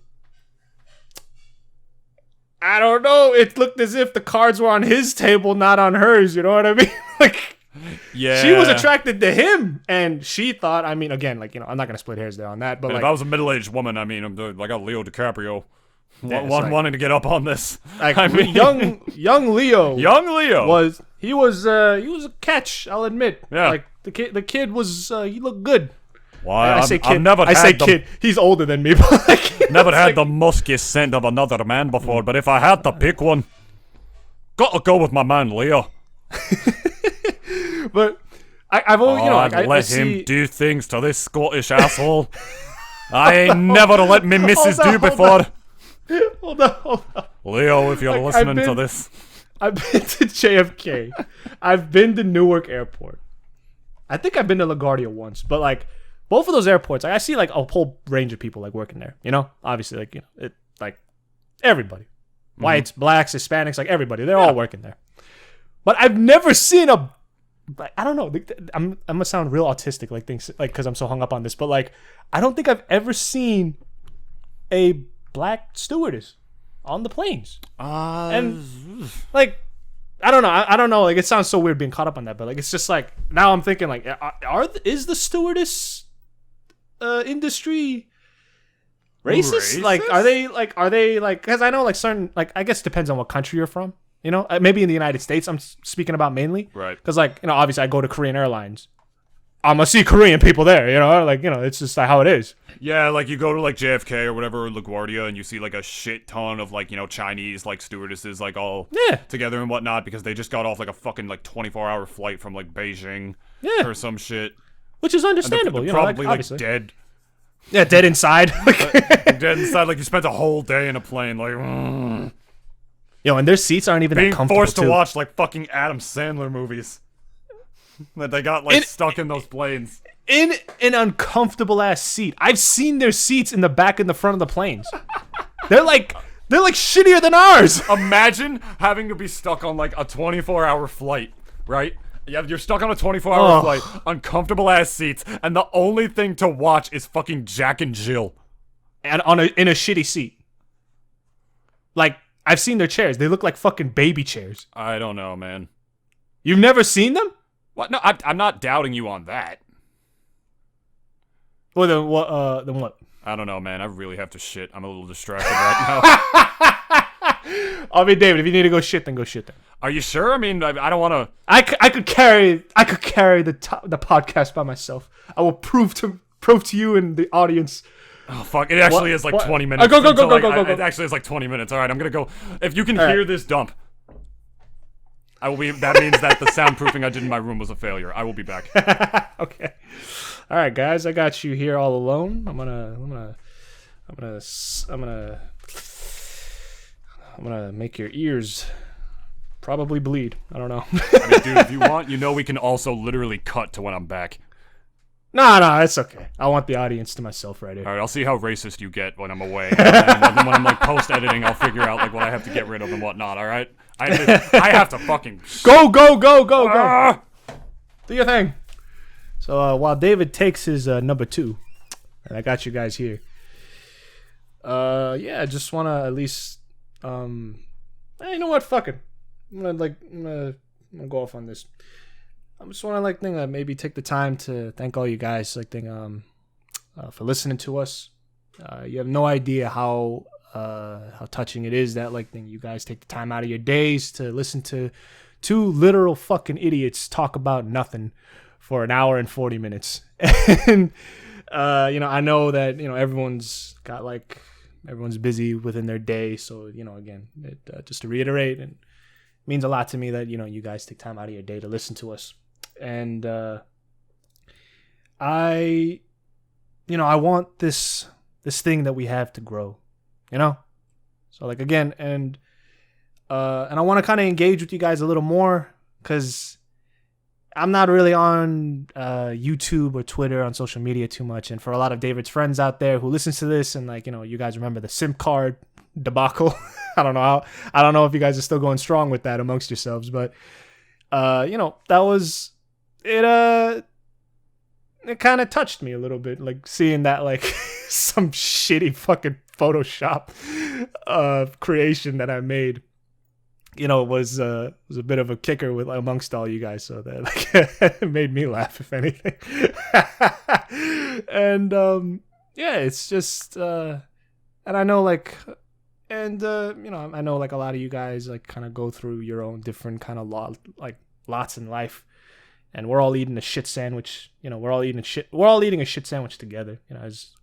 I don't know. It looked as if the cards were on his table, not on hers. You know what I mean? Like, yeah, she was attracted to him, and she thought. I mean, again, like I'm not gonna split hairs there on that. But like, if I was a middle-aged woman, I mean, I got Leo DiCaprio. Yeah, wanting to get up on this. Like, I mean, young Leo. Young Leo was a catch. I'll admit. Yeah. Like the kid was. He looked good. Why? I say kid. He's older than me. But like, never had the musky scent of another man before. But if I had to pick one, gotta go with my man Leo. But I've always I'd let him do things to this Scottish asshole. I ain't never let me missus do before. Hold on. Leo, if you're listening to this. I've been to JFK. I've been to Newark Airport. I think I've been to LaGuardia once. But, like, both of those airports, like, I see, like, a whole range of people, like, working there. Obviously, like, it, like, everybody. Whites, blacks, Hispanics, like, everybody. They're all working there. But I've never seen I don't know. I'm gonna sound real autistic, like, things, like, because I'm so hung up on this. But, like, I don't think I've ever seen a black stewardess on the planes. And like I don't know, like it sounds so weird being caught up on that, but like it's just like now I'm thinking like is the stewardess industry racist? Like are they like because I know like certain, like I guess it depends on what country you're from, maybe in the United States I'm speaking about mainly, right? Because like obviously I go to Korean Airlines, I'm gonna see Korean people there, it's just like how it is. Yeah, like you go to like JFK or whatever, or LaGuardia, and you see like a shit ton of like, Chinese like stewardesses like all together and whatnot because they just got off like a fucking like 24-hour flight from like Beijing or some shit. Which is understandable, they're probably like dead. Yeah, dead inside. Dead inside, like you spent a whole day in a plane, like and their seats aren't even that comfortable. Being forced to watch like fucking Adam Sandler movies. That they got like stuck in those planes. In an uncomfortable ass seat. I've seen their seats in the back and the front of the planes. They're like shittier than ours. Imagine having to be stuck on like a 24-hour flight, right? Yeah, you're stuck on a 24-hour flight, uncomfortable ass seats, and the only thing to watch is fucking Jack and Jill. And in a shitty seat. Like, I've seen their chairs. They look like fucking baby chairs. I don't know, man. You've never seen them? What? No, I'm not doubting you on that. Well, then what? I don't know, man. I really have to shit. I'm a little distracted right now. I mean, David, if you need to go shit, then go shit then. Are you sure? I mean, I don't want to. I could carry the podcast by myself. I will prove to you and the audience. Oh fuck! It actually is like 20 minutes. Go. It actually is like 20 minutes. All right, I'm gonna go. If you can hear this dump, I will be. That means that the soundproofing I did in my room was a failure. I will be back. Okay. All right, guys. I got you here all alone. I'm gonna make your ears probably bleed. I don't know. I mean, dude, if you want, we can also literally cut to when I'm back. No, it's okay. I want the audience to myself right here. All right, I'll see how racist you get when I'm away. And when I'm like post-editing, I'll figure out like what I have to get rid of and whatnot. All right, I have to fucking go. Do your thing. So while David takes his number 2, and I got you guys here. I just want to at least, you know what? Fuck it. I'm gonna go off on this. I just want to maybe take the time to thank all you guys for listening to us. You have no idea how touching it is that you guys take the time out of your days to listen to 2 literal fucking idiots talk about nothing for an hour and 40 minutes. And I know that everyone's busy within their day. So again, just to reiterate, and it means a lot to me that you guys take time out of your day to listen to us. And I I want this thing that we have to grow, So like again, and I want to kind of engage with you guys a little more because I'm not really on YouTube or Twitter on social media too much. And for a lot of David's friends out there who listens to this and like, you guys remember the SIM card debacle. I don't know if you guys are still going strong with that amongst yourselves, but that was it. It kind of touched me a little bit, like seeing that like some shitty fucking Photoshop creation that I made. Was a bit of a kicker with amongst all you guys, so that like it made me laugh, if anything. And it's just and I know like, and I know like a lot of you guys like kind of go through your own different kind of lots in life, and we're all eating a shit sandwich. We're all eating a shit sandwich together. As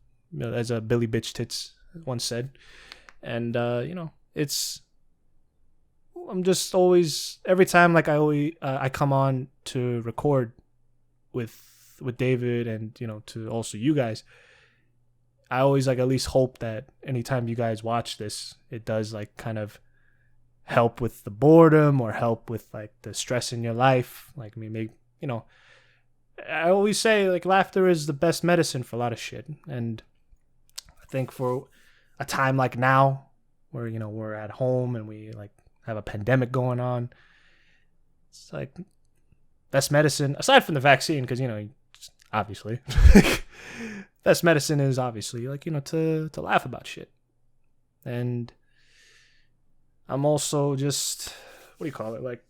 a Billy Bitch Tits once said, and it's. I'm just always every time like I come on to record with David and to also you guys, I always like at least hope that anytime you guys watch this, it does like kind of help with the boredom or help with like the stress in your life. Like I always say like laughter is the best medicine for a lot of shit, and I think for a time like now where we're at home and we like have a pandemic going on, it's like best medicine aside from the vaccine, because obviously best medicine is obviously like to laugh about shit. And I'm also just like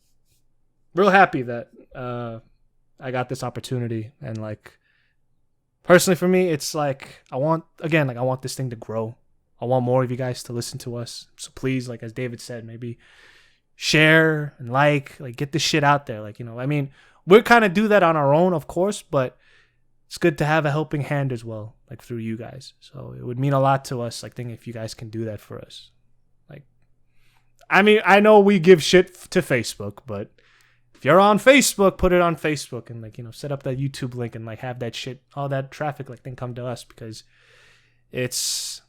real happy that I got this opportunity, and like personally for me it's like I want this thing to grow. I want more of you guys to listen to us. So please, like as David said, maybe share and like get this shit out there. Like, we'll kind of do that on our own, of course, but it's good to have a helping hand as well, like through you guys. So it would mean a lot to us, like if you guys can do that for us. Like, I know we give shit to Facebook, but if you're on Facebook, put it on Facebook and like, set up that YouTube link and like have that shit, all that traffic like thing come to us, because it's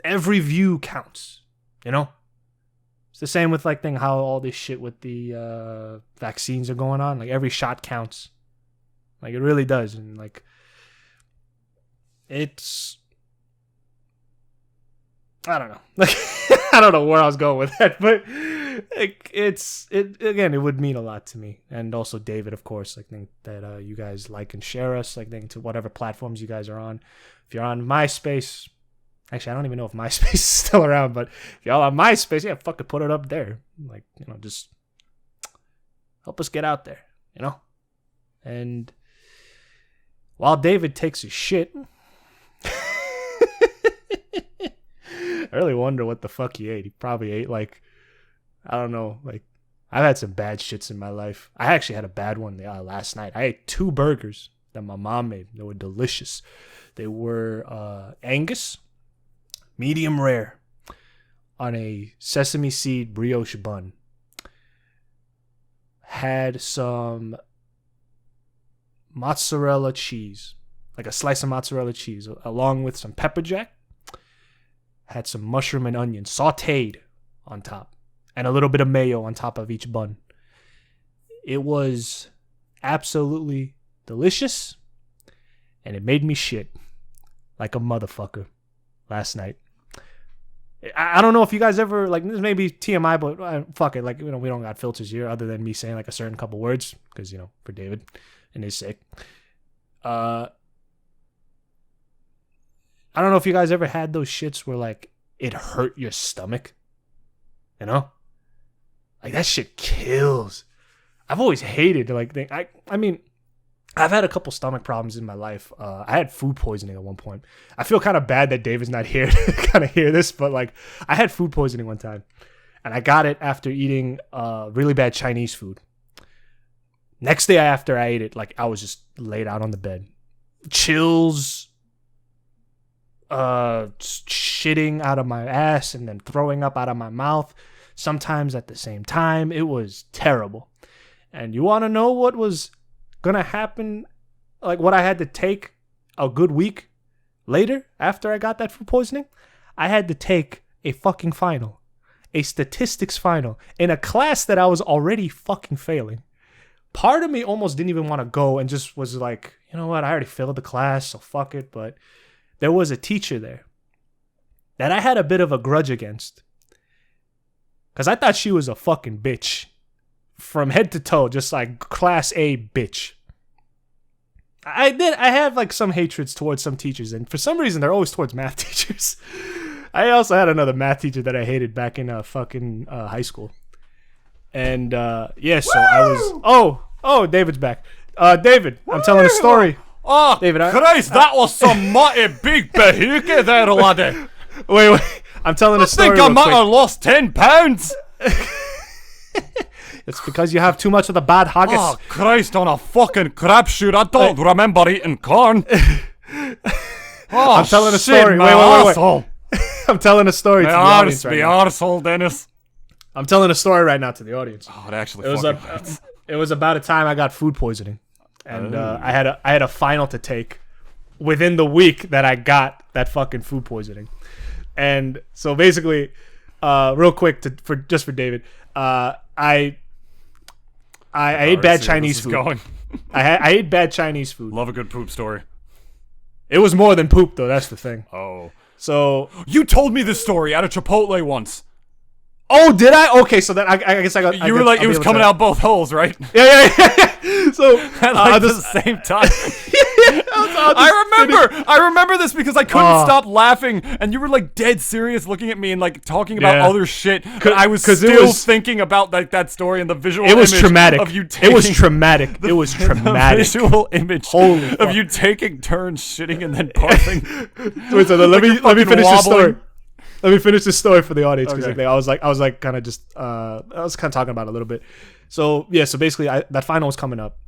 every view counts, It's the same with like how all this shit with the vaccines are going on. Like every shot counts. Like it really does. And like it's I don't know. Like I don't know where I was going with that, but it would mean a lot to me. And also David, of course, like think that you guys like and share us, like think to whatever platforms you guys are on. If you're on MySpace, actually, I don't even know if MySpace is still around, but if y'all on MySpace, yeah, fucking put it up there. Like, just help us get out there, And while David takes his shit, I really wonder what the fuck he ate. He probably ate like, I don't know, like I've had some bad shits in my life. I actually had a bad one last night. I ate 2 burgers that my mom made. They were delicious. They were Angus, medium rare, on a sesame seed brioche bun. Had some mozzarella cheese, like a slice of mozzarella cheese, along with some pepper jack. Had some mushroom and onion sauteed on top, and a little bit of mayo on top of each bun. It was absolutely delicious, and it made me shit like a motherfucker last night. I don't know if you guys ever, like, this may be TMI, but fuck it, like, we don't got filters here other than me saying like a certain couple words, because for David and his sake. I don't know if you guys ever had those shits where like it hurt your stomach, like that shit kills. I've always hated like I mean I've had a couple stomach problems in my life. I had food poisoning at one point. I feel kind of bad that David's not here to kind of hear this, but like I had food poisoning one time, and I got it after eating really bad Chinese food. Next day after I ate it, like I was just laid out on the bed, chills, shitting out of my ass and then throwing up out of my mouth, sometimes at the same time. It was terrible. And you want to know what was gonna happen, like what I had to take a good week later, after I got that food poisoning, I had to take a fucking final, a statistics final, in a class that I was already fucking failing. Part of me almost didn't even want to go and just was like, you know what, I already failed the class, so fuck it. But there was a teacher there that I had a bit of a grudge against. Because I thought she was a fucking bitch. From head to toe, just like class A bitch. I have like some hatreds towards some teachers, and for some reason they're always towards math teachers. I also had another math teacher that I hated back in fucking high school. And yeah, so I was David's back. David, I'm telling a story. Oh, David, Christ, that was some mighty big behique there, laddie. Wait, I'm telling a story. I think I might have lost 10 pounds. It's because you have too much of the bad haggis. Oh, Christ, on a fucking crapshoot, I don't remember eating corn. Oh, I'm telling a shit, story. My Wait. I'm telling a story to the audience right now. arsehole, Dennis. I'm telling a story right now to the audience. Oh, it actually It was about a time I got food poisoning, and I had a final to take within the week that I got that fucking food poisoning. And so basically, real quick for David, I ate bad Chinese food. I ate bad Chinese food. Love a good poop story. It was more than poop though. That's the thing. Oh, so you told me this story at a Chipotle once. Oh, did I? Okay, so then I guess I got. You were like, it was coming out both holes, right? Yeah. So at like the same time. I remember this because I couldn't stop laughing, and you were like dead serious, looking at me and like talking about other shit. I was still thinking about like that story and the visual. It was image traumatic. Of you taking it was traumatic. It was traumatic. The visual image Holy of you taking turns shitting and then barfing. Wait, so let me finish this story. Let me finish this story for the audience because I was kind of just I was kind of talking about it a little bit. So yeah, so basically that final was coming up.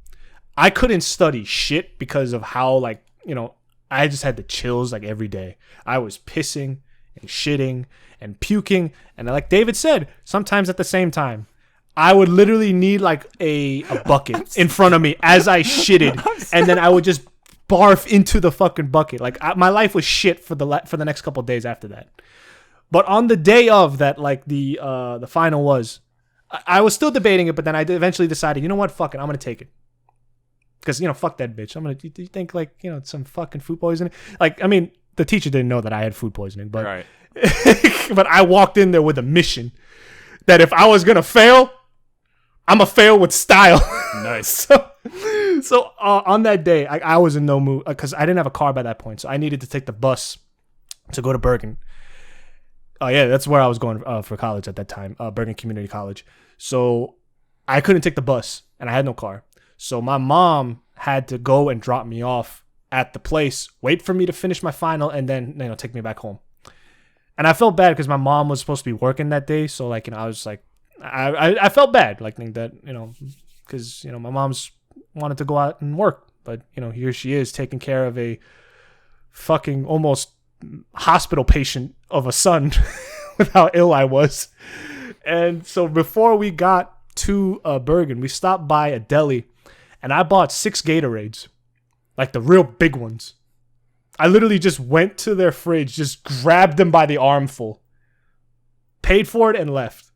I couldn't study shit because of how I just had the chills like every day. I was pissing and shitting and puking, and like David said, sometimes at the same time. I would literally need like a bucket in front of me as I shitted, and then I would just barf into the fucking bucket. Like my life was shit for the next couple of days after that. But on the day of that, like the final was, I was still debating it, but then I eventually decided, you know what, fuck it, I'm gonna take it. Because fuck that bitch. Do you think like it's some fucking food poisoning? Like, I mean, the teacher didn't know that I had food poisoning, but right. But I walked in there with a mission that if I was gonna fail, I'm gonna fail with style. Nice. So on that day, I was in no mood because I didn't have a car by that point, so I needed to take the bus to go to Bergen. Oh yeah, that's where I was going for college at that time, Bergen Community College. So I couldn't take the bus, and I had no car. So my mom had to go and drop me off at the place, wait for me to finish my final, and then take me back home. And I felt bad because my mom was supposed to be working that day, so like I was like, I felt bad like that because my mom's wanted to go out and work, but here she is taking care of a fucking almost hospital patient of a son with how ill I was. And so before we got to Bergen, we stopped by a deli, and I bought 6 Gatorades, like the real big ones. I literally just went to their fridge, just grabbed them by the armful, paid for it, and left.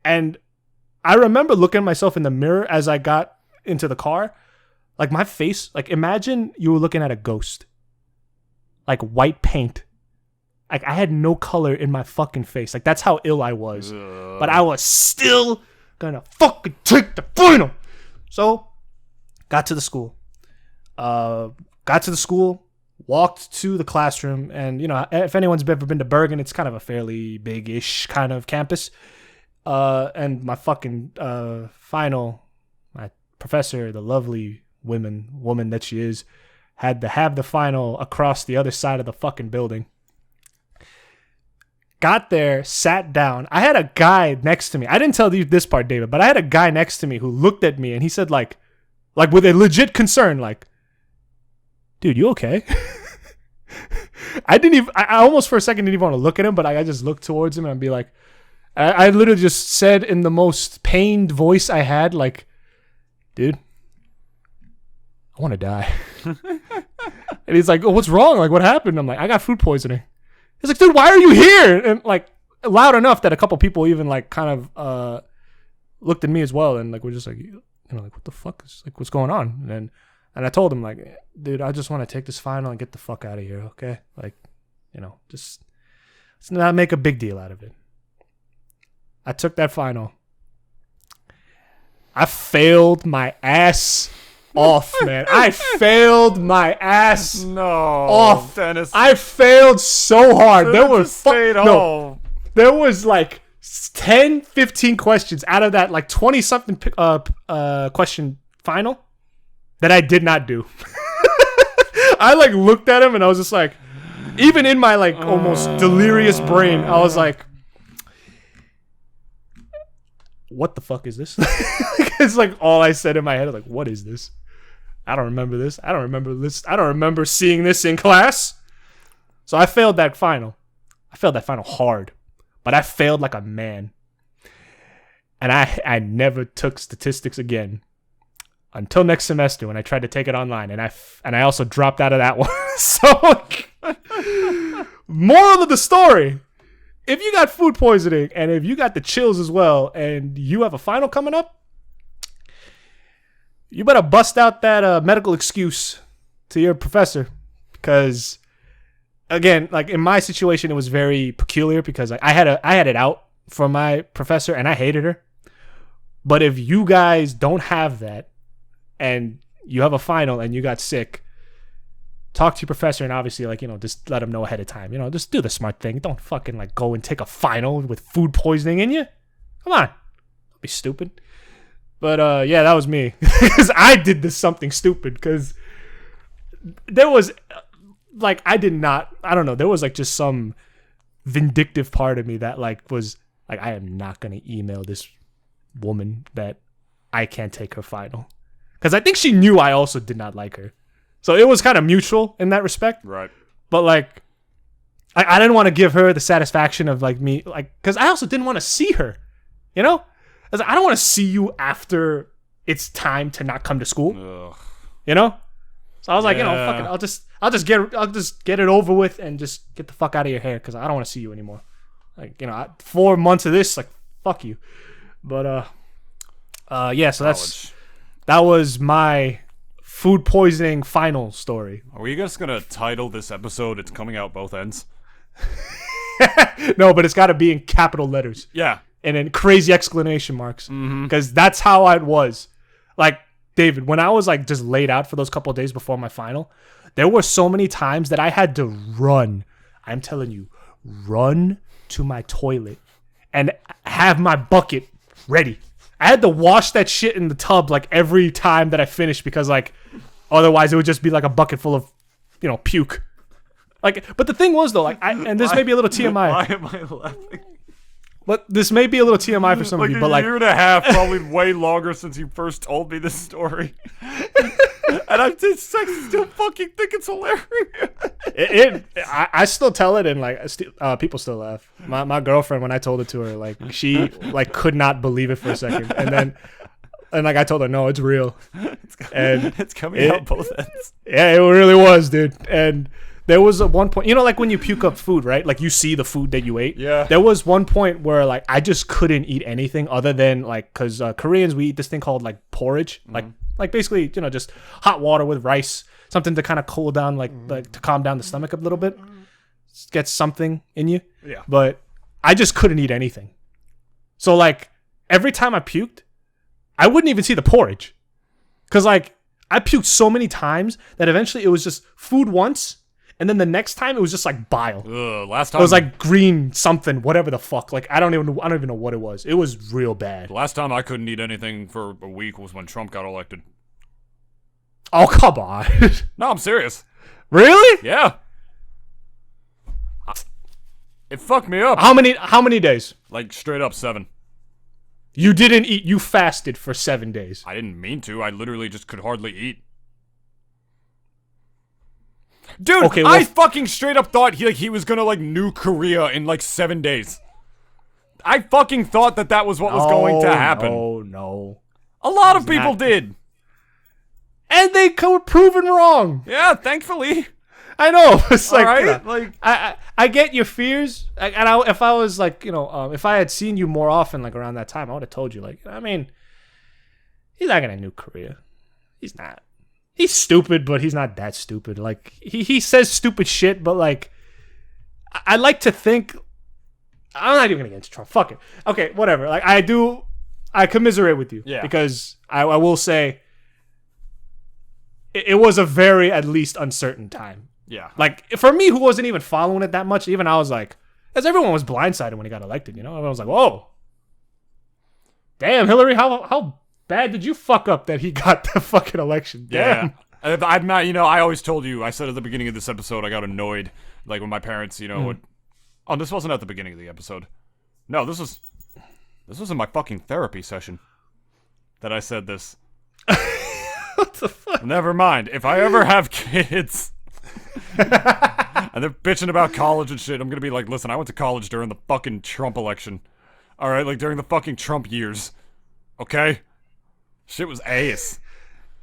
And I remember looking at myself in the mirror as I got into the car. Like my face, like imagine you were looking at a ghost. Like white paint. Like I had no color in my fucking face. Like that's how ill I was. But I was still gonna fucking take the final. So, got to the school. Walked to the classroom, and if anyone's ever been to Bergen, it's kind of a fairly big-ish kind of campus. And my fucking final, my professor, the lovely woman that she is, had to have the final across the other side of the fucking building. Got there, sat down. I had a guy next to me. I didn't tell you this part, David, but I had a guy next to me who looked at me and he said like with a legit concern, like, dude, you okay? I almost for a second didn't even want to look at him, but I just looked towards him and I'd be like, I literally just said in the most pained voice I had, like, dude, I want to die. And he's like, oh, what's wrong? Like, what happened? I'm like, I got food poisoning. He's like, dude, why are you here? And like, loud enough that a couple people even like kind of looked at me as well. And like, we're just like, like, what the fuck is like, what's going on? And I told him like, dude, I just want to take this final and get the fuck out of here. Okay. Like, just let's not make a big deal out of it. I took that final. I failed my ass off, man. I failed my ass off. Dennis. I failed so hard. There was there was like 10, 15 questions out of that like 20 something question final that I did not do. I like looked at him and I was just like, even in my like almost delirious brain, I was like, what the fuck is this? It's like all I said in my head. I was like, what is this? I don't remember this. I don't remember this. I don't remember seeing this in class. So I failed that final. I failed that final hard, but I failed like a man. And I never took statistics again until next semester when I tried to take it online, and I also dropped out of that one. So, moral of the story: if you got food poisoning and if you got the chills as well, and you have a final coming up, you better bust out that medical excuse to your professor, because again, like in my situation, it was very peculiar because I had it out from my professor and I hated her. But if you guys don't have that and you have a final and you got sick, talk to your professor and obviously like, just let him know ahead of time. Just do the smart thing. Don't fucking like go and take a final with food poisoning in you. Come on. Don't be stupid. But yeah, that was me. Because I did this something stupid because there was like, I don't know. There was like just some vindictive part of me that like was like, I am not going to email this woman that I can't take her final. Because I think she knew I also did not like her. So it was kind of mutual in that respect. Right. But like, I didn't want to give her the satisfaction of like me, like, because I also didn't want to see her, I was like, I don't want to see you after it's time to not come to school. Ugh. So I was like, fuck it. I'll just get it over with and just get the fuck out of your hair because I don't want to see you anymore. Like, 4 months of this, like, fuck you. But yeah, so that was my food poisoning final story. Are we just gonna title this episode "It's Coming Out Both Ends"? No, but it's got to be in capital letters. Yeah. And in crazy exclamation marks. Because that's how it was. Like, David, when I was like just laid out for those couple of days before my final, there were so many times that I had to run. I'm telling you, run to my toilet and have my bucket ready. I had to wash that shit in the tub like every time that I finished because like otherwise it would just be like a bucket full of puke. Like, but the thing was though, like, and this may be a little TMI. Why am I laughing? But this may be a little TMI for some of you. But like a year and a half, probably way longer since you first told me this story. And I still fucking think it's hilarious. I still tell it, and like people still laugh. My girlfriend, when I told it to her, like she like could not believe it for a second, and like I told her, no, it's real. It's coming out both ends. Yeah, it really was, dude. And there was at one point, like when you puke up food, right? Like you see the food that you ate. Yeah. There was one point where like I just couldn't eat anything other than like, because Koreans, we eat this thing called like porridge, like basically just hot water with rice, something to kind of cool down, like to calm down the stomach a little bit, get something in you. Yeah. But I just couldn't eat anything. So like every time I puked, I wouldn't even see the porridge, because like I puked so many times that eventually it was just food once. And then the next time it was just like bile. Last time it was like green something, whatever the fuck. Like I don't even know what it was. It was real bad. The last time I couldn't eat anything for a week was when Trump got elected. Oh, come on. No, I'm serious. Really? Yeah. It fucked me up. How many days? Like straight up 7. You didn't eat. You fasted for 7 days. I didn't mean to. I literally just could hardly eat. Dude, okay, well, I fucking straight up thought he was gonna like nuke Korea in like 7 days. I fucking thought that was what was going to happen. No. A lot of people did. And they were proven wrong. Yeah, thankfully. I know. It's like, right? you know, Like- I get your fears. If I was like, you know, if I had seen you more often, like around that time, I would have told you, like, I mean, he's not gonna new career. He's not. He's stupid, but he's not that stupid. Like he says stupid shit, but like, I like to think. I'm not even gonna get into Trump. Fuck it. Okay, whatever. Like I commiserate with you. Yeah. Because I will say, it was a very at least uncertain time. Yeah. Like for me, who wasn't even following it that much, even I was like, as everyone was blindsided when he got elected. You know, everyone was like, "Whoa, damn, Hillary, how bad did you fuck up that he got the fucking election?" Damn. Yeah. I'm not, you know, I always told you, I said at the beginning of this episode, I got annoyed, like when my parents, you know, would, oh, this wasn't at the beginning of the episode. No, this was in my fucking therapy session that I said this. What the fuck? Never mind. If I ever have kids and they're bitching about college and shit, I'm gonna be like, listen, I went to college during the fucking Trump election. Alright, like during the fucking Trump years. Okay? Shit was ace.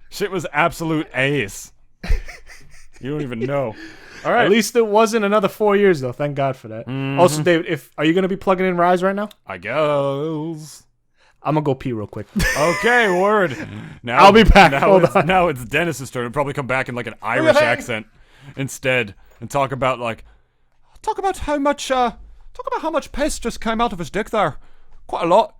Shit was absolute ace. You don't even know. All right. At least it wasn't another 4 years though. Thank God for that. Also, David, are you gonna be plugging in Rise right now? I guess. I'm gonna go pee real quick. Okay, word. Now I'll be back. Now it's Dennis's turn. He'll probably come back in like an Irish accent instead and talk about how much piss just came out of his dick there. Quite a lot.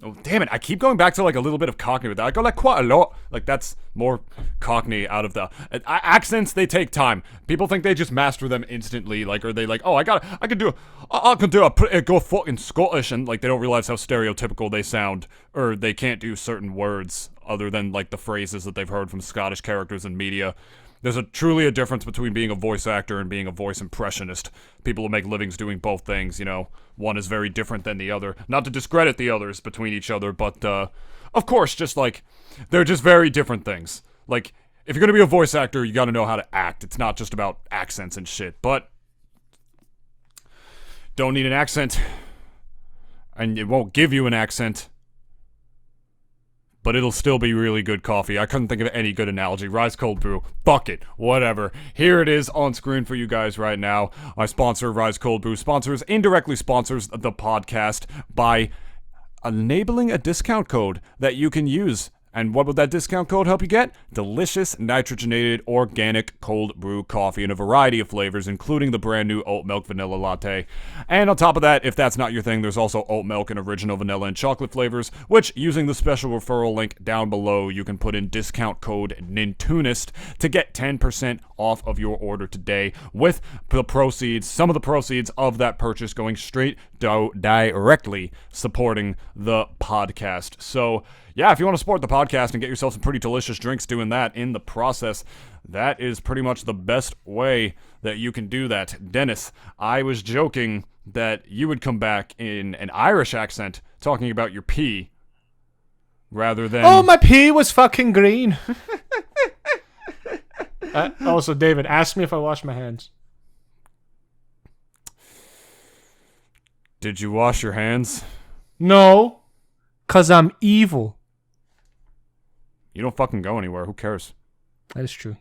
Oh, damn it. I keep going back to like a little bit of Cockney with that. I go like quite a lot. Like that's more Cockney out of the accents. They take time. People think they just master them instantly. Like, or they like, oh, I can do a pretty good fucking Scottish, and like they don't realize how stereotypical they sound, or they can't do certain words other than like the phrases that they've heard from Scottish characters in media. There's truly a difference between being a voice actor and being a voice impressionist. People who make livings doing both things, you know. One is very different than the other. Not to discredit the others between each other, but, of course, just like, they're just very different things. Like, if you're gonna be a voice actor, you gotta know how to act. It's not just about accents and shit, but don't need an accent, and it won't give you an accent. But it'll still be really good coffee. I couldn't think of any good analogy. Rise Cold Brew. Fuck it. Whatever. Here it is on screen for you guys right now. My sponsor, Rise Cold Brew, indirectly sponsors the podcast by enabling a discount code that you can use. And what would that discount code help you get? Delicious, nitrogenated, organic cold brew coffee in a variety of flavors, including the brand new oat milk vanilla latte. And on top of that, if that's not your thing, there's also oat milk and original vanilla and chocolate flavors, which, using the special referral link down below, you can put in discount code Nintoonist to get 10% off of your order today, with the proceeds, some of the proceeds of that purchase going straight directly supporting the podcast. So, yeah, if you want to support the podcast and get yourself some pretty delicious drinks doing that in the process, that is pretty much the best way that you can do that. Dennis, I was joking that you would come back in an Irish accent talking about your pee rather than... Oh, my pee was fucking green. Also, David, ask me if I wash my hands. Did you wash your hands? No, 'cause I'm evil. You don't fucking go anywhere. Who cares? That is true.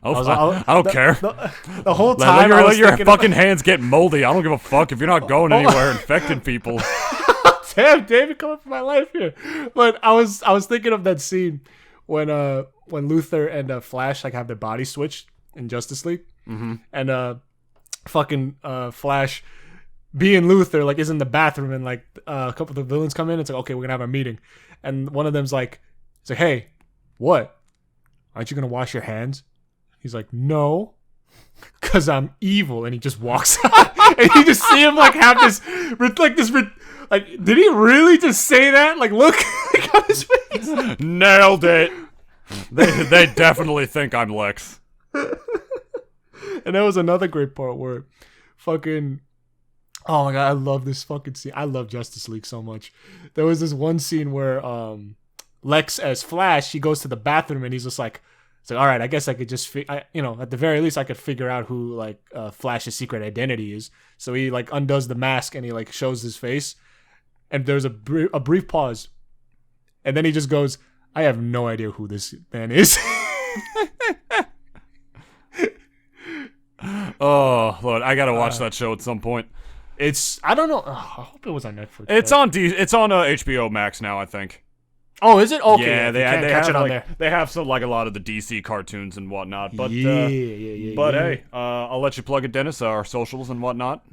I don't care. The whole time let your fucking hands get moldy. I don't give a fuck if you're not going anywhere infecting people. Damn, David, coming for my life here. But I was thinking of that scene when Luther and Flash like have their bodies switched in Justice League, and fucking Flash, being Luther, like is in the bathroom, and like a couple of the villains come in. It's like, okay, we're gonna have our meeting, and one of them's like, it's like, hey, what? Aren't you gonna wash your hands? He's like, no, 'cause I'm evil, and he just walks out, and you just see him like have this, like, did he really just say that? Like, look on his face. Nailed it. They definitely think I'm Lex. And there was another great part where fucking, oh my god, I love this fucking scene. I love Justice League so much. There was this one scene where Lex as Flash, he goes to the bathroom and he's just like, it's like, all right, I guess I could just, at the very least, I could figure out who like Flash's secret identity is. So he like undoes the mask and he like shows his face, and there's a brief pause, and then he just goes, I have no idea who this man is. Oh, Lord, I gotta watch that show at some point. I don't know. I hope it was on Netflix. It's on HBO Max now, I think. Oh, is it? Okay. Yeah, they catch have it on like, there. they have some like a lot of the DC cartoons and whatnot. But Yeah. but hey, I'll let you plug it, Dennis. Our socials and whatnot.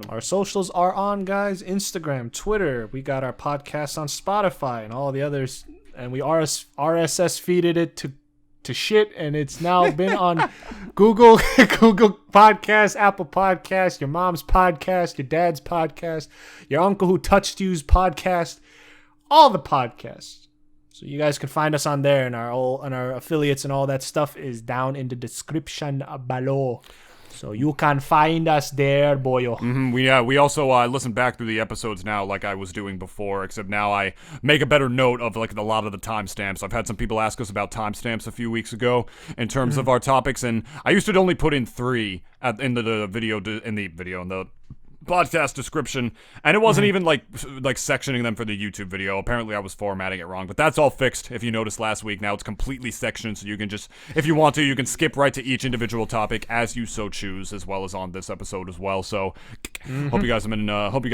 Our socials are on, guys. Instagram, Twitter. We got our podcast on Spotify and all the others. And we RSS feeded it to shit. And it's now been on Google Podcasts, Apple Podcasts, your mom's podcast, your dad's podcast, your uncle who touched you's podcast, all the podcasts. So you guys can find us on there, and our affiliates and all that stuff is down in the description below. So you can find us there, boyo. We also listen back through the episodes now like I was doing before, except now I make a better note of like a lot of the timestamps. I've had some people ask us about timestamps a few weeks ago in terms of our topics, and I used to only put in 3 in the podcast description, and it wasn't even like sectioning them for the YouTube video. Apparently I was formatting it wrong, but that's all fixed. If you noticed last week, now it's completely sectioned, so you can just, if you want to, you can skip right to each individual topic as you so choose, as well as on this episode as well. So hope you guys have been hope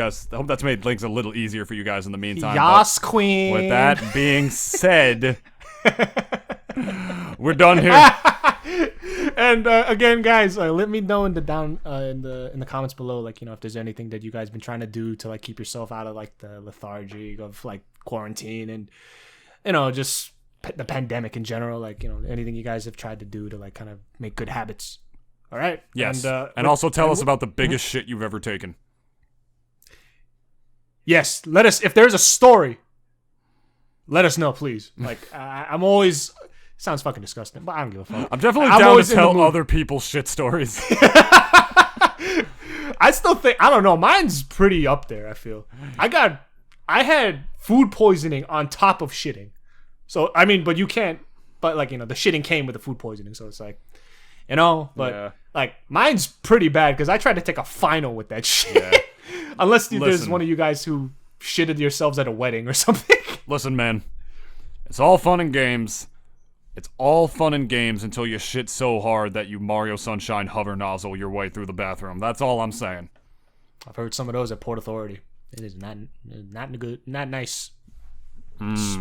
that's made things a little easier for you guys in the meantime. Yas, queen. With that being said, we're done here. And again, guys, let me know in the comments below, like, if there's anything that you guys been trying to do to like keep yourself out of like the lethargy of like quarantine and just the pandemic in general, like anything you guys have tried to do to like kind of make good habits. All right. Yes. And also tell us about the biggest shit you've ever taken. Yes. Let us, if there's a story, let us know, please. Like, I'm always. Sounds fucking disgusting, but I don't give a fuck. I'm definitely down to tell other people's shit stories. I still think, I don't know, mine's pretty up there, I feel. I had food poisoning on top of shitting. So, I mean, but you can't, but like, the shitting came with the food poisoning, so it's like, but like, mine's pretty bad because I tried to take a final with that shit. Yeah. Unless there's one of you guys who shitted yourselves at a wedding or something. Listen, man, it's all fun and games. It's all fun and games until you shit so hard that you Mario Sunshine hover nozzle your way through the bathroom. That's all I'm saying. I've heard some of those at Port Authority. It is not good, not nice.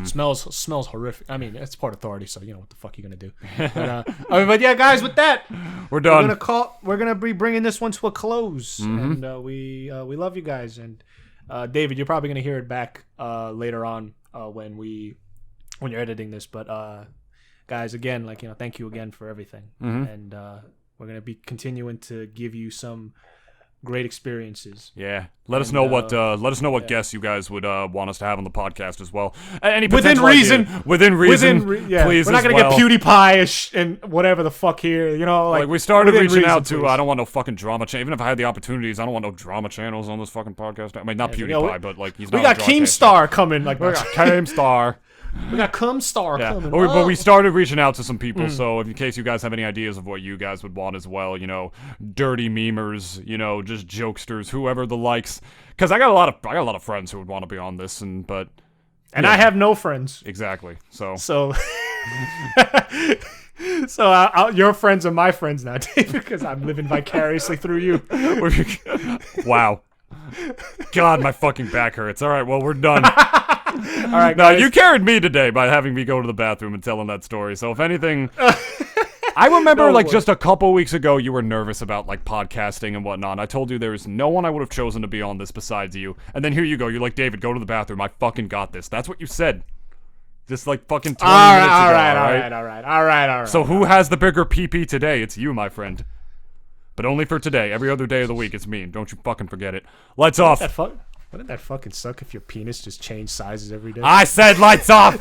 Smells horrific. I mean, it's Port Authority, so what the fuck you gonna do? But yeah, guys, with that, we're done. We're gonna be bringing this one to a close, and we love you guys. And David, you're probably gonna hear it back later on when you're editing this, but. Guys, again, thank you again for everything, and we're gonna be continuing to give you some great experiences. Yeah, let us know what guests you guys would want us to have on the podcast as well. Any within reason, please. We're not gonna get PewDiePie and whatever the fuck here, like we started reaching out to. I don't want no fucking drama channel. Even if I had the opportunities, I don't want no drama channels on this fucking podcast. I mean, not PewDiePie, but like he's. We got Keemstar coming. Like we got Keemstar. We got Cumstar coming. But we started reaching out to some people, so in case you guys have any ideas of what you guys would want as well, dirty memers, just jokesters, whoever the likes. Because I got a lot of friends who would want to be on this, but I have no friends. Exactly. So your friends are my friends now, Dave, because I'm living vicariously through you. Wow. God, my fucking back hurts. All right, well, we're done. All right, guys. No, you carried me today by having me go to the bathroom and telling that story. So if anything, I remember just a couple weeks ago you were nervous about like podcasting and whatnot. I told you there was no one I would have chosen to be on this besides you. And then here you go. You're like, David, go to the bathroom. I fucking got this. That's what you said. Just like fucking 20 minutes ago. All right. So who has the bigger PP today? It's you, my friend. But only for today. Every other day of the week, it's me. Don't you fucking forget it. Lights off. Wouldn't that fucking suck if your penis just changed sizes every day? I said lights off!